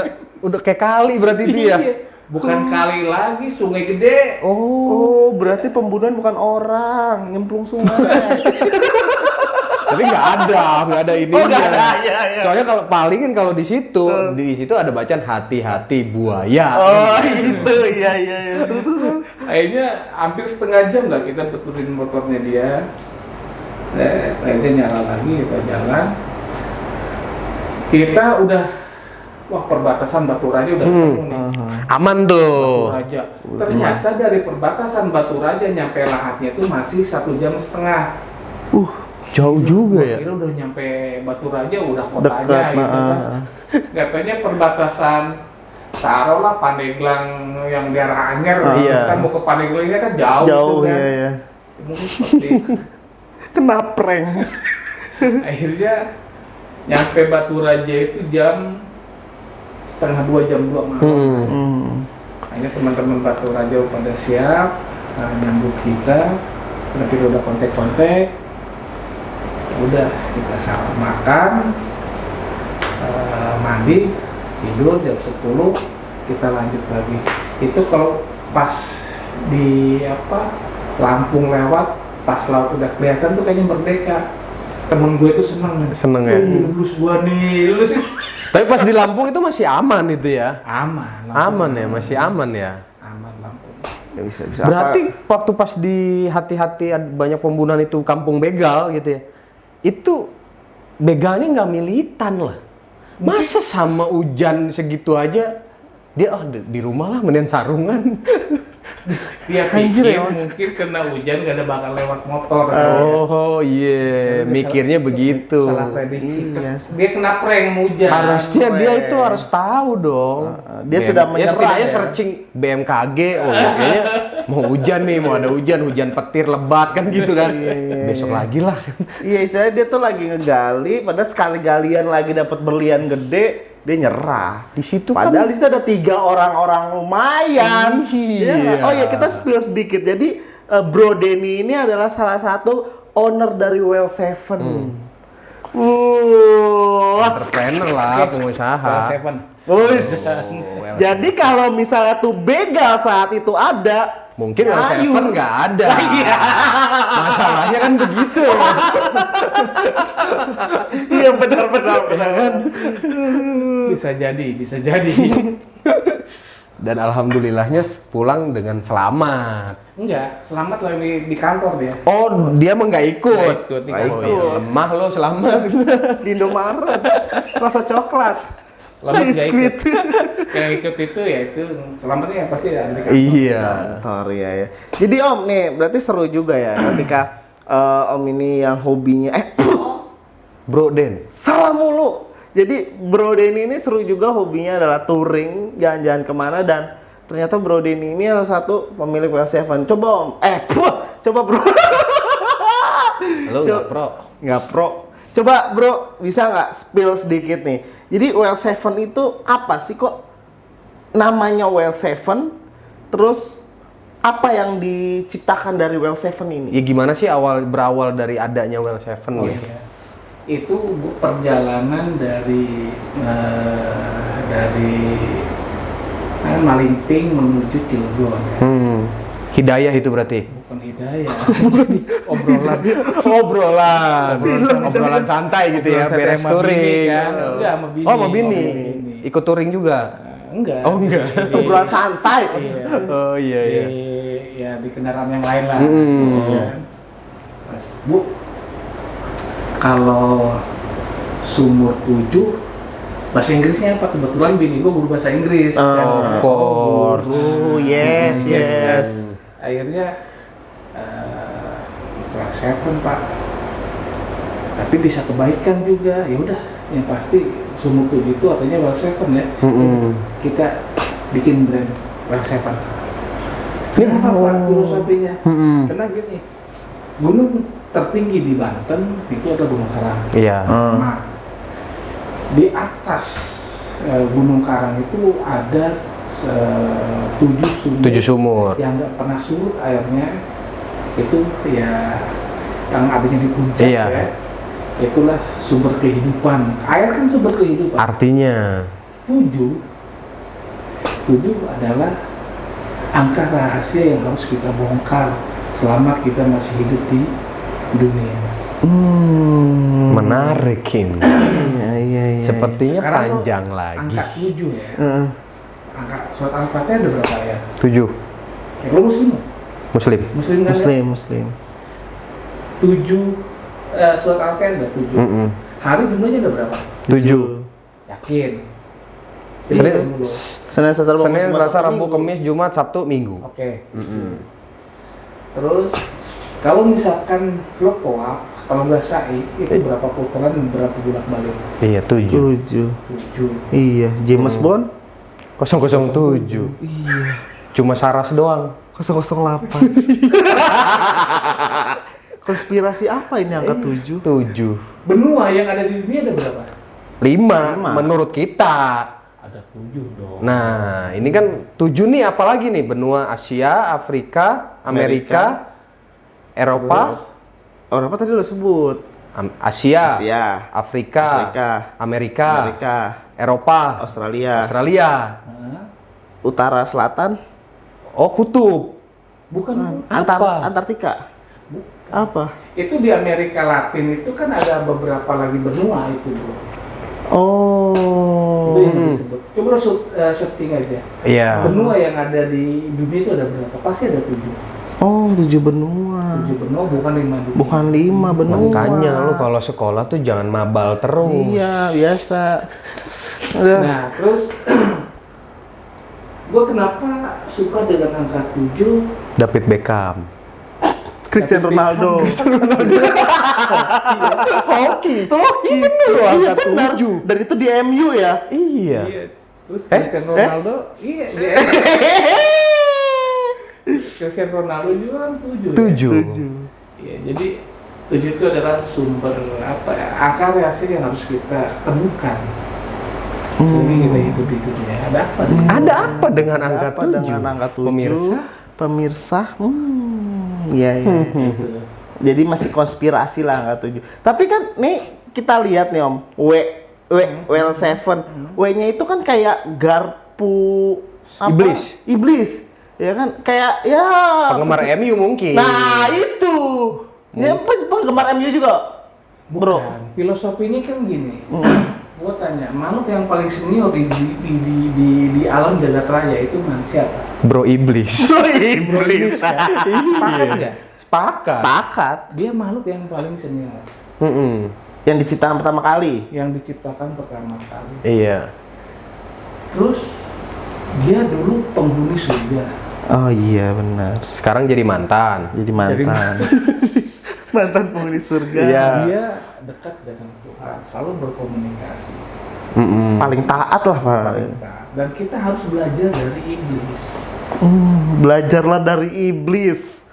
udah kayak kali berarti itu ya. Iya. Bukan kali lagi, sungai gede. Oh, berarti pembunuhan bukan orang, nyemplung sungai. Tapi nggak ada ininya. Oh, nggak ada, iya. Soalnya kalau palingin kalau di situ ada bacaan hati-hati buaya. Oh, itu iya. Akhirnya hampir setengah jam lah kita betulin motornya dia. Akhirnya nyala lagi, kita jalan. Kita udah, perbatasan Batu Raja udah ketemu nih. Aman tuh. Batu Raja. Ternyata dari perbatasan Batu Raja nyampe Lahatnya itu masih 1,5 jam. Jauh juga ya. Kira udah nyampe Batu Raja udah kotanya Dekat, gitu kan. Katanya perbatasan taruhlah Pandeglang yang daerah Anyer Iya. kan mau ke Pandeglangnya kan jauh tuh kan. Iya. Mungkin seperti itu. Kena prank. Akhirnya nyampe Batu Raja itu jam 1:30 jam 2 malam. Akhirnya teman-teman Batu Raja pada siap nyambut kita. Karena kita udah kontak-kontak. Udah kita sarapan makan, mandi, tidur jam 10 kita lanjut lagi. Itu kalau pas di Lampung lewat, pas laut udah kelihatan tuh kayaknya merdeka. Temen gue itu seneng ya. Lulus gua nih, lulus. Tapi pas di Lampung itu masih aman itu ya. Aman Ya, masih aman ya. Aman Lampung. Ya, bisa. Berarti waktu pas di hati-hati banyak pembunuhan itu kampung begal gitu ya. Itu begalnya nggak militan lah. Masa sama hujan segitu aja dia di rumah lah mending sarungan. Dia pikir mungkin kena hujan gak ada bakal lewat motor. Oh iya, mikirnya begitu. Salah prediksi. Iya. Dia kena prank hujan. Harusnya dia itu harus tahu dong. Dia sudah menyerah setidaknya ya. searching BMKG, kayaknya mau hujan nih, mau ada hujan petir lebat kan gitu kan. Besok lagi lah. Iya, istilahnya dia tuh lagi ngegali, padahal sekali galian lagi dapat berlian gede, dia nyerah. Di situ Padahal kan di situ ada 3 orang-orang lumayan. Iya. Iya. Oh ya, kita spill sedikit. Jadi Bro Denny ini adalah salah satu owner dari Well Seven. Waduh. Entrepreneur lah, pengusaha. Seven. Wis. well. Jadi kalau misalnya tuh begal saat itu ada, Mungkin Well Ayu. Seven nggak ada. Iya. Masalahnya kan begitu. Iya benar kan. Bisa jadi. Dan alhamdulillahnya pulang dengan selamat. Enggak, selamat lagi di kantor dia. Oh, dia mah nggak ikut. Nggak ikut, Oh, iya. Lemah lo selamat. Di Indomaret rasa coklat. Selamat nggak Biskuit. Yang ikut itu ya itu selamatnya yang pasti ada di kantor. Iya. Kantor ya. Jadi Om nih berarti seru juga ya ketika Om ini yang hobinya Bro Den. salah mulu. Jadi Bro Denny ini seru juga hobinya adalah touring, jalan-jalan kemana dan ternyata Bro Denny ini adalah satu pemilik Well7. Coba Om, coba Bro. Lo nggak pro. Nggak pro. Coba Bro, bisa nggak spill sedikit nih. Jadi Well7 itu apa sih kok namanya Well7? Terus apa yang diciptakan dari Well7 ini? Ya gimana sih berawal dari adanya Well7 gitu? Itu perjalanan dari Malingping menuju Cilegon ya. Hidayah itu berarti. Bukan hidayah. Obrolan santai gitu ya, Obrolan santai beres sama touring. bini kan. Enggak, sama bini. Oh, sama bini. Sama bini. Ikut touring juga. Enggak. Oh, enggak. Obrolan santai. Iya. Oh iya iya. Ya di kendaraan yang lain lah. Ya. Mas, Bu, kalau sumur 7 bahasa Inggrisnya apa? Kebetulan bini gue guru bahasa Inggris. Of course. Oh, yes. Akhirnya Well7 Pak. Tapi bisa kebaikan juga. Ya udah, yang pasti sumur 7 itu artinya Well7 ya. Kita bikin brand Well7. Ini apa Pak filosofinya? Karena gini, gunung tertinggi di Banten itu ada Gunung Karang. Iya. Nah, di atas Gunung Karang itu ada 7 sumur, yang nggak pernah surut airnya. Itu ya yang adanya di puncak Iya. ya. Itulah sumber kehidupan. Air kan sumber kehidupan. Artinya 7 adalah angka rahasia yang harus kita bongkar selama kita masih hidup di dunia. menarik ini. Iya. Sepertinya Sekarang panjang lagi. Angka 7 ya. Angka surat Al-Fatihah ada berapa ya? 7. Ya, lo muslim? Muslim. Muslim kan? Muslim. 7 surat Al-Fatihah ada 7. Hari jumlahnya ada berapa? 7. Yakin? Senin, Senin, Selasa, Rabu, Kamis, Jumat, Sabtu, Minggu. Oke. Terus kalau misalkan lo tawaf, kalau nggak sa'i, itu berapa putaran dan berapa bolak-balik? Iya, 7. 7. 7. Iya, James Bond 007. Iya. Cuma Saras doang. 008. Konspirasi apa ini angka 7? 7. Benua yang ada di dunia ada berapa? 5 menurut kita. Ada 7 dong. Nah, ini kan 7 nih apalagi nih? Benua Asia, Afrika, Amerika, Eropa. Apa tadi lo sebut? Asia, Asia, Afrika, Amerika, Eropa, Australia, Utara Selatan, oh kutub. Bukan. Antartika. Apa? Itu di Amerika Latin itu kan ada beberapa lagi benua itu, bro. Oh. Itu yang disebut. Coba lo searching aja. Iya. Benua yang ada di dunia itu ada berapa? Pasti ada 7. Oh, 7 benua. 7 benua bukan 5 dunia. Bukan 5 benua. Makanya lu kalau sekolah tuh jangan mabal terus. Iya, biasa. Udah. Nah, terus gue kenapa suka dengan angka 7? David Beckham. Cristiano Ronaldo. Hoki. Iya benar. Dan itu di MU ya? Iya. Terus Cristiano Ronaldo, iya. Cristiano Ronaldo juga kan 7. 7. Iya, jadi 7 itu adalah sumber apa ya? Angka reaksi yang harus kita temukan. Jadi kita hidup di dunia. Ada apa? Ada apa dengan angka 7? Dengan angka 7? Pemirsa? Iya. Jadi masih konspirasi lah angka 7. Tapi kan nih kita lihat nih Om, WL7, W-nya itu kan kayak garpu Iblis. Iblis. Ya kan kayak ya Penggemar MU mungkin. Nah, itu. Ya penggemar MU juga. Bro. Bukan. Filosofinya kan gini. Gua tanya, makhluk yang paling senior di alam jagat raya itu siapa? Bro Iblis. Iblis. Sepakat nggak? Sepakat. Dia makhluk yang paling senior. Yang diciptakan pertama kali. Yang diciptakan pertama kali. Iya. Terus dia dulu penghuni surga. Oh iya benar. Sekarang jadi mantan. Jadi mantan. Mantan penghuni surga. Iya. Dia dekat dengan Tuhan, selalu berkomunikasi. Paling taat lah Pak. Dan kita harus belajar dari iblis. Belajarlah dari iblis.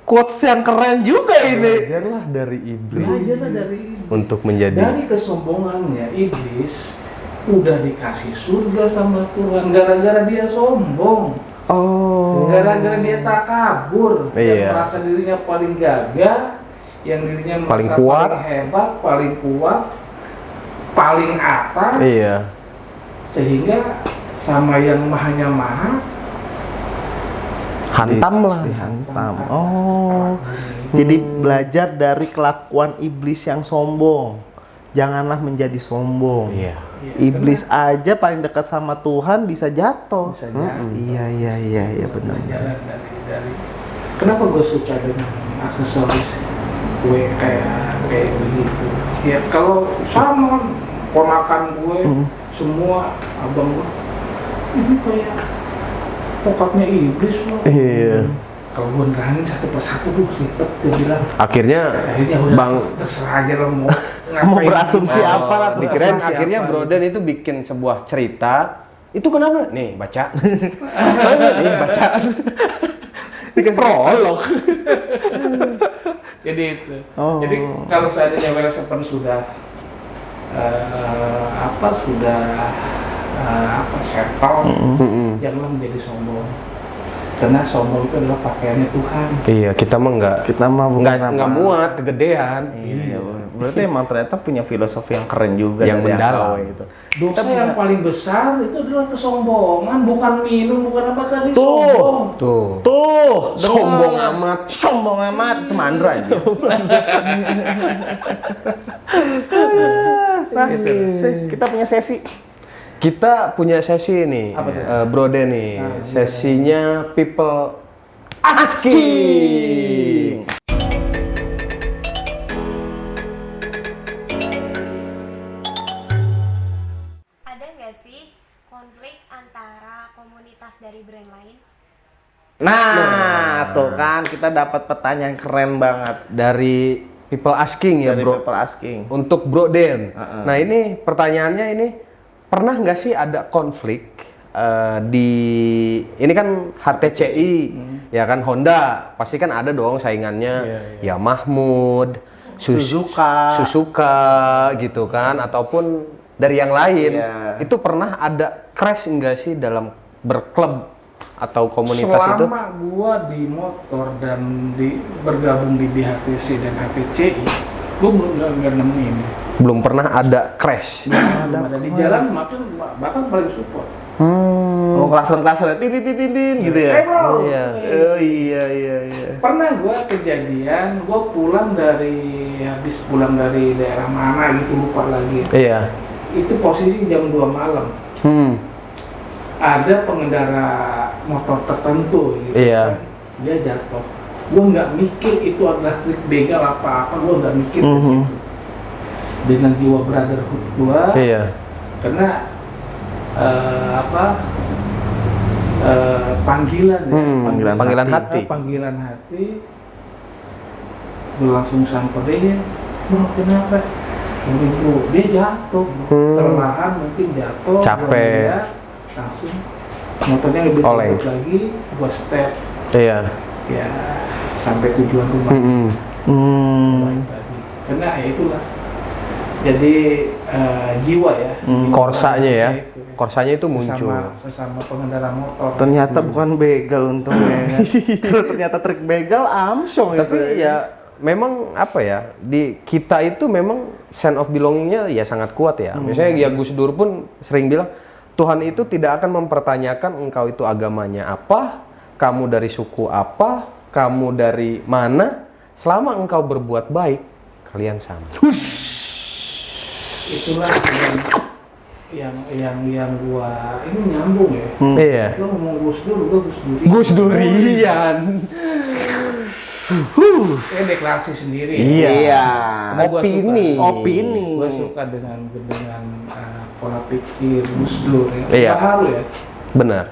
Quotes yang keren juga ini. Belajarlah dari iblis. Belajarlah dari iblis. Untuk menjadi. Dari kesombongannya iblis udah dikasih surga sama Tuhan gara-gara dia sombong. Oh. Gara-gara dia takabur, Iya. yang merasa dirinya paling gagah, yang dirinya Paling merasa kuat. paling hebat, paling kuat, paling atas, Iya. sehingga sama yang mahanya maha Hantam lah. Dihantam. Oh. Jadi belajar dari kelakuan iblis yang sombong. Janganlah menjadi sombong. Iya. Iblis aja paling dekat sama Tuhan bisa jatuh. bisa jadi. Iya benar. Pelajaran dari kenapa gue suka dengan aksesoris gue kayak begitu ya, kalau sama ponakan gue semua abang gue ini kayak tongkatnya iblis loh. Iya. Kalau gue nerangin satu persatu ribet dia bilang. Akhirnya udah Bang terserah aja lo mau Mau berasumsi gimana. apa lah, terserah dikirain siapa akhirnya gitu. Broden itu bikin sebuah cerita. Itu kenapa? Nih, baca. Nih, baca. Dikasih prolog. Jadi itu. Oh. Jadi kalau seandainya WL7 sudah settle, janganlah menjadi sombong. Karena sombong itu adalah pakaiannya Tuhan. Iya, kita mah Kita mah bukan nggak muat kegedean. Iya, berarti emang ternyata punya filosofi yang keren juga Yang dari mendalam. AKW itu. Dosa yang paling besar itu adalah kesombongan, bukan minum, bukan apa tadi. Tuh. Sombong. Tuh. Tuh, Sombong dengar. amat. Sombong amat, itu mandra aja. Nah, kita punya sesi. Kita punya sesi nih, Apa tuh? Broden nih. Sesinya People Asking. Ada nggak sih konflik antara komunitas dari brand lain? Nah, tuh kan kita dapat pertanyaan keren banget Dari People Asking ya, dari Bro. People Asking. Untuk Broden. Nah, ini pertanyaannya ini, pernah nggak sih ada konflik di ini kan HTCI ya kan, Honda pasti kan ada dong saingannya, ya Mahmud, Suzuka gitu kan, ataupun dari yang lain. Itu pernah ada crash enggak sih dalam berklub atau komunitas itu? Selama gua di motor dan bergabung di BHTC dan HTCI, gua nggak nemuin. Belum pernah ada crash. Ada di jalan bahkan paling support. Oh, klaser-klaser tin gitu ya. Bro. Iya. Oh iya. Pernah gua kejadian, gua habis pulang dari daerah mana gitu, lupa lagi. Iya. Itu posisi jam 2 malam. Ada pengendara motor tertentu gitu. Iya. Kan, dia jatuh. Gua nggak mikir itu adalah trik begal apa-apa, gua nggak mikir ke situ. Dengan jiwa brotherhood gua, Iya. karena panggilan ya, Panggilan hati. panggilan hati, gue langsung samperin, bro kenapa? Bro, dia jatuh, perlahan mungkin jatuh, Capek. gua lihat, langsung motornya lebih Oleng. sedikit lagi, gua step, Iya. ya sampai tujuan rumah. Baik lagi. Karena ya itulah, jadi jiwa ya, Korsanya ya. Itu. Korsanya itu muncul. Sesama pengendara motor. Ternyata bukan begal untungnya. Kalau ternyata trik begal, amsyong Tapi itu. ya memang apa ya, di kita itu memang sense of belongingnya ya sangat kuat ya. Misalnya ya Gus Dur pun sering bilang Tuhan itu tidak akan mempertanyakan engkau itu agamanya apa, kamu dari suku apa, kamu dari mana, selama engkau berbuat baik kalian sama. Itulah yang gua ini nyambung ya. Iya. Lo ngomong Gus Dur, gua Gus Durian. Kayak deklarasi sendiri. Iya. Karena Opini. Gua suka dengan pola pikir Gus Dur ya. Iya. Baharu ya. Benar.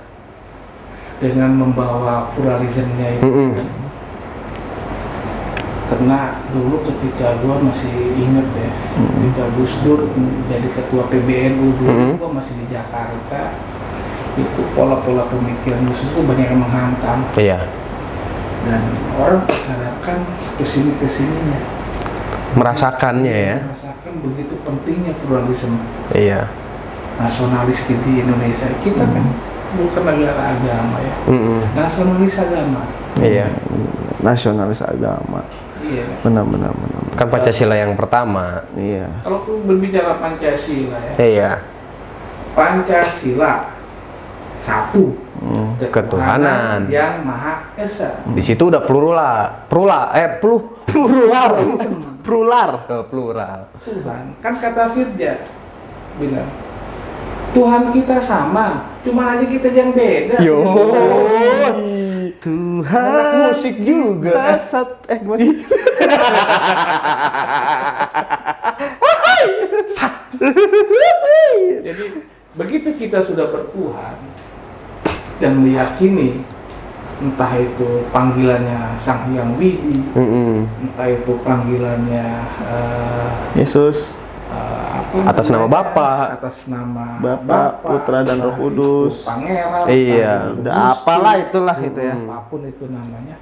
Dengan membawa pluralismenya itu. Kan. Karena dulu ketika gua masih inget ya, ketika Gus Dur jadi ketua PBNU dulu, gua masih di Jakarta, itu pola-pola pemikiran Gus Dur banyak yang menghantam. Iya. Dan orang tersadarkan kesininya. Merasakannya ya. Merasakan begitu pentingnya pluralisme Iya. nasionalis di Indonesia. Kita kan bukan negara agama ya, nasionalis agama. Iya. Nasionalis agama. Iya. Benar. Kan Pancasila yang pertama. Iya. Kalau berbicara Pancasila ya, Iya. Pancasila satu, Ketuhanan. yang Maha Esa. Di situ udah plural. Plural. Tuhan, kan kata Firja bilang Tuhan kita sama, cuma aja kita yang beda. Yo. Tuhan. Anak musik juga. Gimana sih? Jadi begitu kita sudah bertuhan dan meyakini entah itu panggilannya Sang Hyang Widi, entah itu panggilannya Yesus. Atas nama Bapa. atas nama Bapa, Putra, dan Roh Kudus. Pangeran, Iya. Udah apalah itulah gitu ya. apapun itu namanya,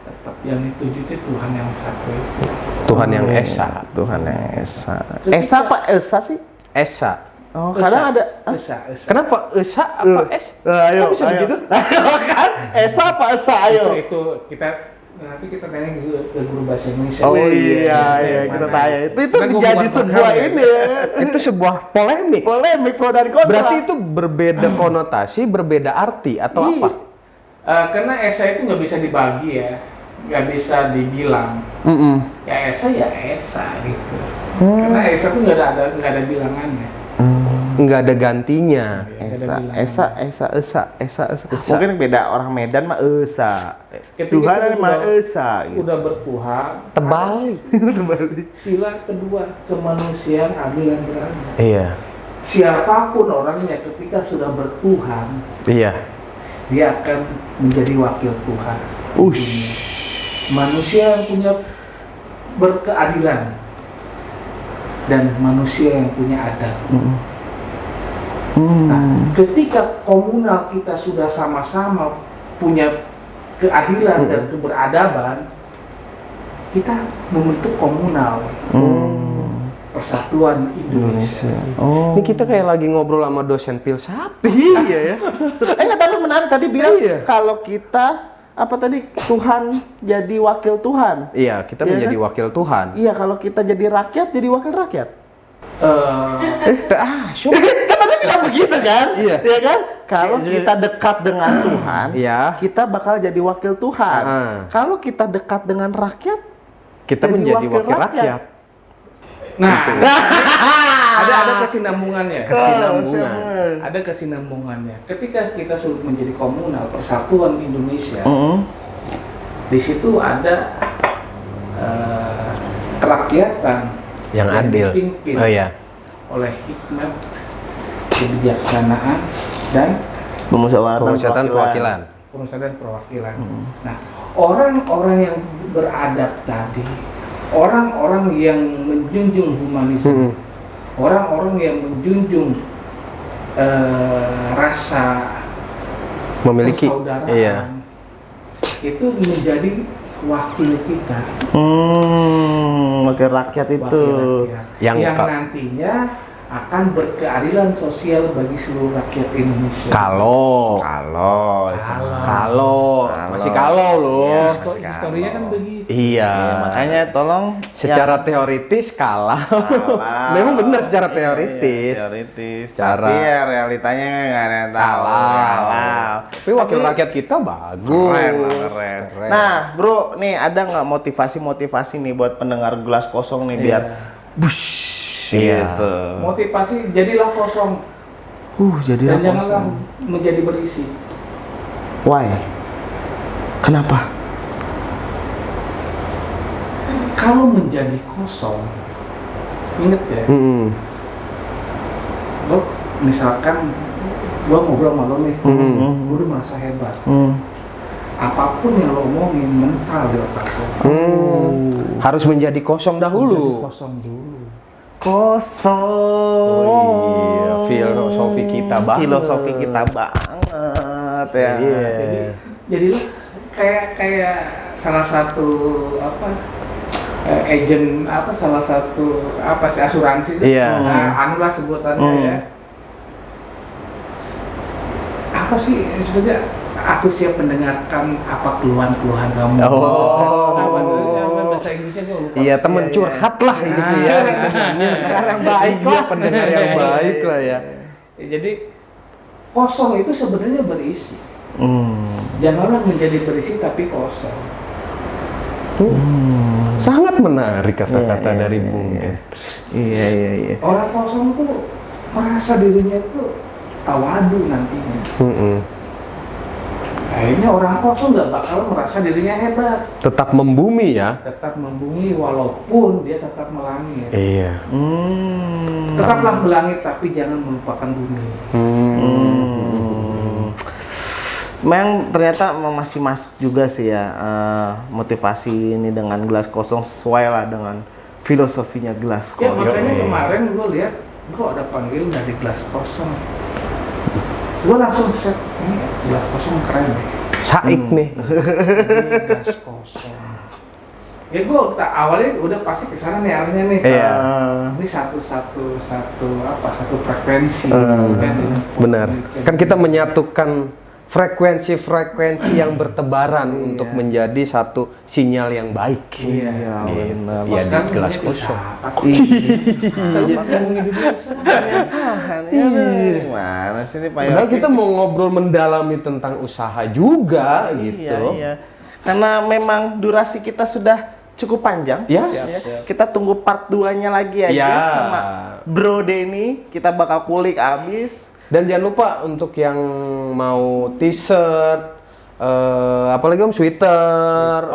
tetap yang dituju itu Tuhan yang satu itu. Tuhan yang Esa. Tuhan yang Esa. Esa apa Esa sih? Esa. Oh, kadang ada. Esa. Kenapa Esa apa Es? Ayo, Kok bisa ayo. begitu? Ayo kan? Esa apa Esa? Ayo. Itu nanti kita tanya ke guru bahasa Indonesia. Oh iya, kita tanya. Itu menjadi sebuah ini ya. Itu sebuah polemik. Polemik pro dan kontra. Berarti itu berbeda konotasi, berbeda arti atau apa? Karena Esa itu nggak bisa dibagi ya, nggak bisa dibilang. Ya Esa gitu. Karena Esa itu nggak ada bilangannya. Nggak ada gantinya. Esa. Mungkin beda orang Medan mah Esa. Ketika Tuhan kita mah Esa gitu. udah bertuhan, Terbalik. sila kedua kemanusiaan adil dan beradil. Iya. Siapapun orangnya ketika sudah bertuhan, Iya. dia akan menjadi wakil Tuhan. Manusia yang punya berkeadilan dan manusia yang punya adab. Nah, ketika komunal kita sudah sama-sama punya keadilan dan keberadaban, kita membentuk komunal. Persatuan Indonesia. Oh. Ini kita kayak lagi ngobrol sama dosen filsafat. Iya ya. Enggak, tapi menarik tadi bilang kalau kita apa tadi Tuhan jadi wakil Tuhan. Iya, kita Iya menjadi kan? wakil Tuhan. Iya, kalau kita jadi rakyat jadi wakil rakyat. Syukur. Kan tadi bilang begitu kan? Iya. Iya kan? Kalau kita dekat dengan Tuhan, Iya. kita bakal jadi wakil Tuhan. Kalau kita dekat dengan rakyat, Kita jadi menjadi wakil wakil rakyat. rakyat. Nah, ada kesinambungannya. Ada kesinambungannya. Ketika kita sudah menjadi komunal, persatuan Indonesia, di situ ada kerakyatan Yang adil. dipimpin Oh iya. oleh hikmat, kebijaksanaan, dan Pemusyawaratan perwakilan. perwakilan. Nah, orang-orang yang beradab tadi, orang-orang yang menjunjung humanisme, orang-orang yang menjunjung rasa Memiliki. persaudaraan, Iya. itu menjadi wakil kita, wakil rakyat itu. wakil rakyat. Yang yang nantinya akan berkeadilan sosial bagi seluruh rakyat Indonesia. Kalau masih kalau loh. Iya. Historinya kan begitu. Iya. Iya, makanya tolong Secara teoritis kalah. kalah. Memang benar secara teoritis. Teoritis. Cara- Tapi ya realitanya nggak ada yang tahu. Kalah. Tapi wakil rakyat kita bagus. Keren. Nah, bro, nih ada nggak motivasi nih buat pendengar gelas kosong nih biar bush Iya. gitu. Motivasi jadilah kosong Jadilah dan janganlah kosong. menjadi berisi. Why? Kenapa? Kalau menjadi kosong, inget ya, lo misalkan gua ngobrol sama lo nih, gua udah merasa hebat. Apapun yang lo omongin mental di otak lo. Harus menjadi kosong Jadi dahulu. kosong dulu. Kosong. Oh, iya, filosofi kita banget. Filosofi kita banget ya. Iya. Jadi lo kayak salah satu agent salah satu sih asuransi itu. Iya. Anu lah sebutannya ya. Apa sih sebenarnya aku siap mendengarkan apa keluhan-keluhan kamu. Bahasa Inggrisnya gue lupa. Iya, temen curhat lah gitu ya. Pendengar yang baik Iya, lah. pendengar yang baik lah ya. Jadi kosong itu sebenarnya berisi. Janganlah menjadi berisi tapi kosong. Sangat menarik kata-kata Iya, dari iya, Bung. Iya. Orang kosong tuh merasa dirinya tuh tawadu nantinya. Akhirnya orang kosong nggak bakal merasa dirinya hebat. Tetap membumi ya. Tetap membumi walaupun dia tetap melangit. Iya. Tetaplah melangit tapi jangan melupakan bumi. Memang ternyata masih masuk juga sih ya motivasi ini dengan gelas kosong sesuai lah dengan filosofinya gelas Ya kosong. makanya kemarin gue lihat gue ada panggilan dari gelas kosong. Gue langsung set, ini gelas kosong keren deh. Saik nih. Ini gelas kosong. Ya gue awalnya udah pasti kesana nih arahnya nih. Iya. Ini satu frekuensi. Kan? Benar. Kan kita menyatukan frekuensi-frekuensi yang bertebaran untuk menjadi satu sinyal yang baik. Iya, benar. Iya, di gelas kosong. Kebiasaan ya. Gimana sih ini Pak Padahal Yopi? kita mau ngobrol mendalami tentang usaha juga gitu. Iya. Karena memang durasi kita sudah cukup panjang. Ya. Kita tunggu part 2-nya lagi aja Ya. sama Bro Denny. Kita bakal kulik abis. Dan jangan lupa untuk yang mau t-shirt, apalagi sweater,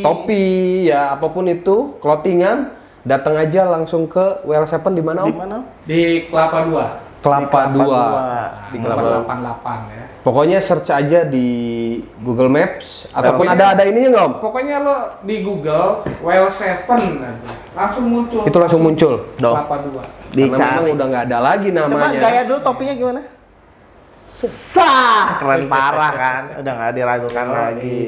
topi, ya apapun itu, clothingan, datang aja langsung ke WL7 di mana? Om? Di mana? Di Kelapa 2. Kelapa 2. Di Kelapa 88 ya. Pokoknya search aja di Google Maps ataupun ada ininya nggak Om? Pokoknya lo di Google Well7 aja. Langsung muncul. Itu langsung muncul. Kelapa 2. Karena memang Dicari. udah nggak ada lagi Coba namanya. gaya dulu topinya gimana? Sah, keren parah kan? Udah nggak diragukan lagi.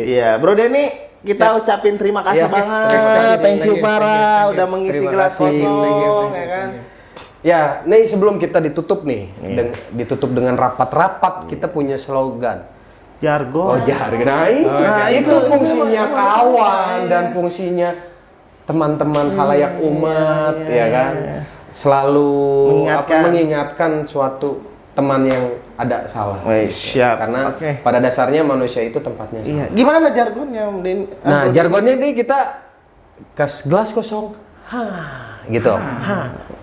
Iya, Bro Denny, kita ucapin terima kasih Iya, banget. terima kasih. Thank you parah, Thank you. udah mengisi Terima gelas kasih. kosong, ya kan? Ya, nih sebelum kita ditutup nih, ditutup dengan rapat-rapat, kita punya slogan. Jargon. Oh, jargon. Nah, itu fungsinya kawan dan fungsinya teman-teman halayak umat, ya kan? Selalu mengingatkan suatu teman yang ada salah. Siap. Karena pada dasarnya manusia itu tempatnya salah. Iya. Gimana jargonnya, Din? Nah, jargonnya ini kita gelas kosong. Gitu.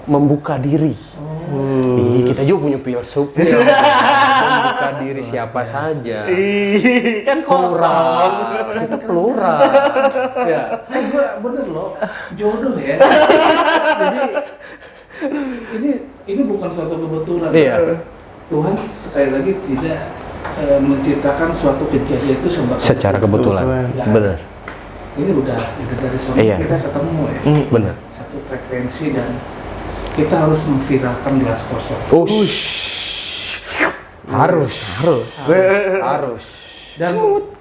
Membuka diri. Ih, kita juga punya filsufnya. Membuka diri siapa saja. Kan kosong. Kita plural. Ya, gue bener loh, jodoh ya. Jadi ini bukan suatu kebetulan. Iya. Tuhan sekali lagi tidak menciptakan suatu kejadian itu Secara kebetulan. Benar. Ini udah dari sana Iya. kita ketemu ya. Benar. Satu frekuensi dan kita harus memviralkan gelas kosong. Harus. Dan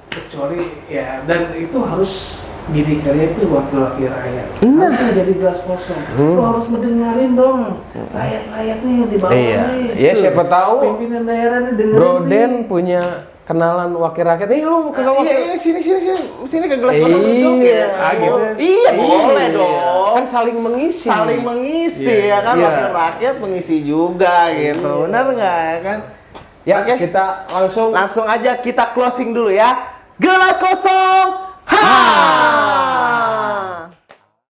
kecuali ya dan itu harus bidikannya itu wakil-wakil rakyat. Nah. Harusnya jadi gelas kosong. Lo harus mendengarin dong rakyat-rakyatnya yang di bawah Iya, nih. ya siapa tahu Pimpinan daerah nih dengerin Bro nih. Den punya kenalan wakil rakyat. Nih lu kagak wakil. Iya, sini ke gelas kosong duduk Iya, ya. gitu. Iya, boleh Iya. dong. Kan saling mengisi. Saling mengisi Iya. ya kan, Iya. wakil rakyat mengisi juga gitu. Benar nggak ya kan? Ya, Oke. kita langsung Langsung aja kita closing dulu ya. Gelas kosong. Ha!